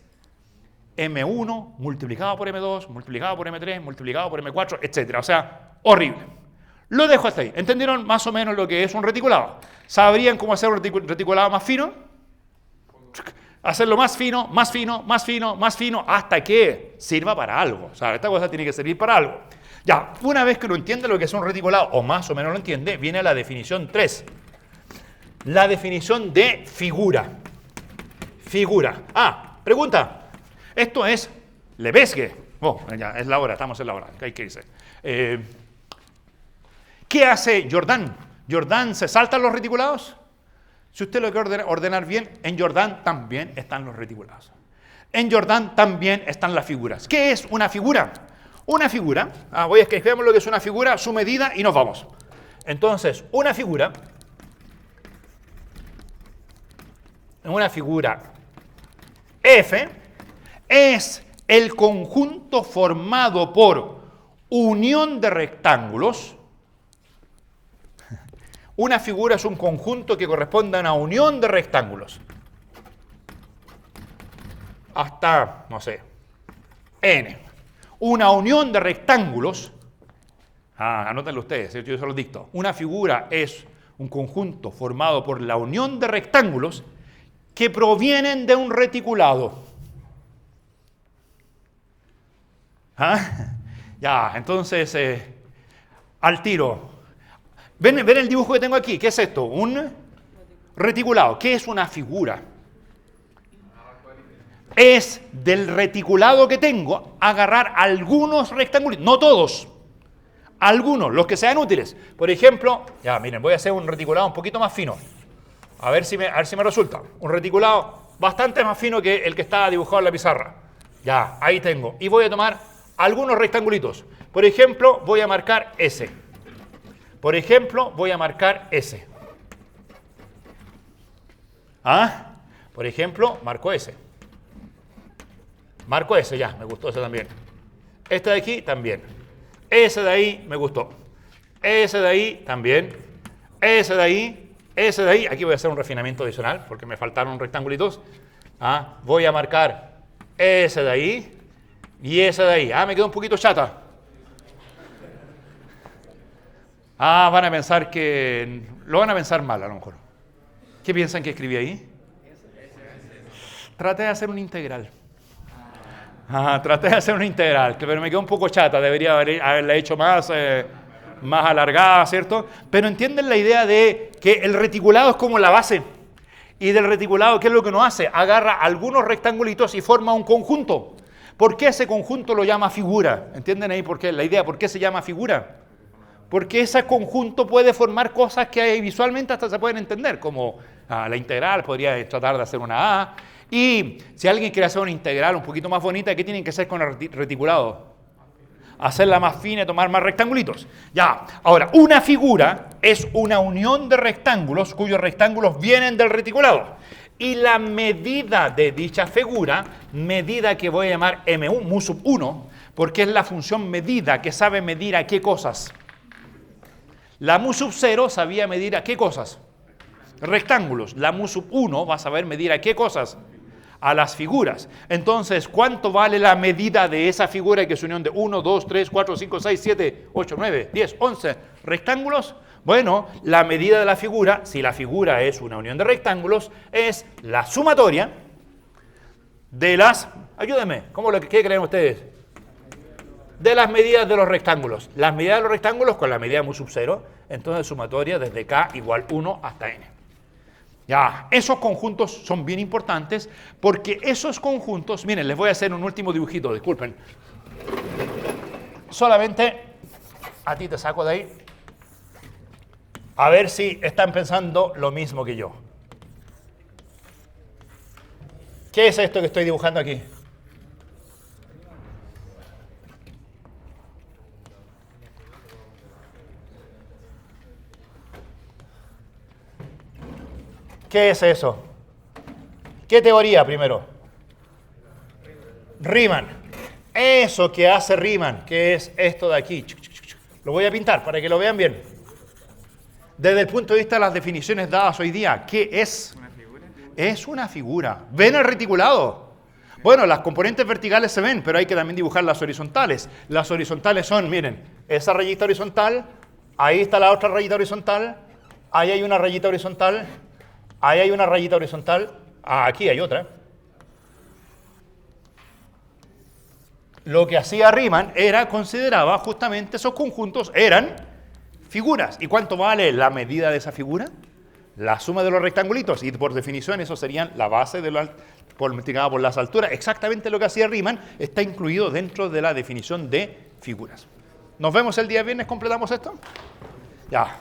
m1 multiplicado por m2, multiplicado por m3, multiplicado por m4, etc. O sea, horrible. Lo dejo hasta ahí. ¿Entendieron más o menos lo que es un reticulado? ¿Sabrían cómo hacer un reticulado más fino? Hacerlo más fino, más fino, más fino, más fino, hasta que sirva para algo. O sea, esta cosa tiene que servir para algo. Ya, una vez que uno entiende lo que es un reticulado, o más o menos lo entiende, viene la definición 3. La definición de figura. Figura. Pregunta. Esto es Lebesgue. Ya, es la hora, estamos en la hora. Hay que irse. ¿Qué hace Jordan? ¿Jordan se saltan los reticulados? Si usted lo quiere ordenar bien, en Jordan también están los reticulados. En Jordan también están las figuras. ¿Qué es una figura? Una figura, voy a escribir lo que es una figura, su medida y nos vamos. Entonces, una figura F es el conjunto formado por unión de rectángulos. Una figura es un conjunto que corresponde a una unión de rectángulos. Hasta, no sé, n. Una unión de rectángulos. Anótenlo ustedes, yo se los dicto. Una figura es un conjunto formado por la unión de rectángulos que provienen de un reticulado. Ya, entonces, al tiro. ¿Ven el dibujo que tengo aquí? ¿Qué es esto? Un reticulado. ¿Qué es una figura? Es del reticulado que tengo agarrar algunos rectángulos, no todos, algunos, los que sean útiles. Por ejemplo, ya miren, voy a hacer un reticulado un poquito más fino. A ver si me resulta. Un reticulado bastante más fino que el que estaba dibujado en la pizarra. Ya, ahí tengo. Y voy a tomar algunos rectangulitos. Por ejemplo, voy a marcar S. Por ejemplo, voy a marcar S. Por ejemplo, marco S. Marco S, ya, me gustó ese también. Este de aquí, también. Ese de ahí, me gustó. Ese de ahí, también. Ese de ahí, ese de ahí. Aquí voy a hacer un refinamiento adicional, porque me faltaron rectangulitos. Voy a marcar ese de ahí y ese de ahí. Me quedó un poquito chata. Van a pensar que... Lo van a pensar mal, a lo mejor. ¿Qué piensan que escribí ahí? Traté de hacer un integral. Traté de hacer una integral, pero me quedó un poco chata. Debería haberla hecho más alargada, ¿cierto? Pero entienden la idea de que el reticulado es como la base. Y del reticulado, ¿qué es lo que uno hace? Agarra algunos rectangulitos y forma un conjunto. ¿Por qué ese conjunto lo llama figura? ¿Entienden ahí por qué? La idea, ¿por qué se llama figura? Porque ese conjunto puede formar cosas que visualmente hasta se pueden entender, como la integral, podría tratar de hacer una A. Y si alguien quiere hacer una integral un poquito más bonita, ¿qué tienen que hacer con el reticulado? Hacerla más fina y tomar más rectangulitos. Ya, ahora, una figura es una unión de rectángulos cuyos rectángulos vienen del reticulado. Y la medida de dicha figura, medida que voy a llamar M1, mu sub 1, porque es la función medida que sabe medir a qué cosas. La mu sub 0 sabía medir a qué cosas. Rectángulos. La mu sub 1 va a saber medir a qué cosas. A las figuras. Entonces, ¿cuánto vale la medida de esa figura que es unión de 1, 2, 3, 4, 5, 6, 7, 8, 9, 10, 11 rectángulos? Bueno, la medida de la figura, si la figura es una unión de rectángulos, es la sumatoria de las... Ayúdenme, ¿qué creen ustedes? De las medidas de los rectángulos. Las medidas de los rectángulos con la medida mu sub 0, entonces sumatoria desde k igual 1 hasta n. Ya, esos conjuntos son bien importantes porque esos conjuntos... Miren, les voy a hacer un último dibujito, disculpen. Solamente a ti te saco de ahí. A ver si están pensando lo mismo que yo. ¿Qué es esto que estoy dibujando aquí? ¿Qué es eso? ¿Qué teoría primero? Riemann. Eso que hace Riemann, que es esto de aquí. Lo voy a pintar para que lo vean bien. Desde el punto de vista de las definiciones dadas hoy día, ¿qué es? ¿Una figura? Es una figura. ¿Ven el reticulado? Bueno, las componentes verticales se ven, pero hay que también dibujar las horizontales. Las horizontales son, miren, esa rayita horizontal, ahí está la otra rayita horizontal, ahí hay una rayita horizontal, ahí hay una rayita horizontal, aquí hay otra. Lo que hacía Riemann era, consideraba justamente esos conjuntos eran figuras. ¿Y cuánto vale la medida de esa figura? La suma de los rectangulitos. Y por definición eso serían la base de multiplicada por las alturas. Exactamente lo que hacía Riemann está incluido dentro de la definición de figuras. Nos vemos el día viernes, completamos esto. Ya.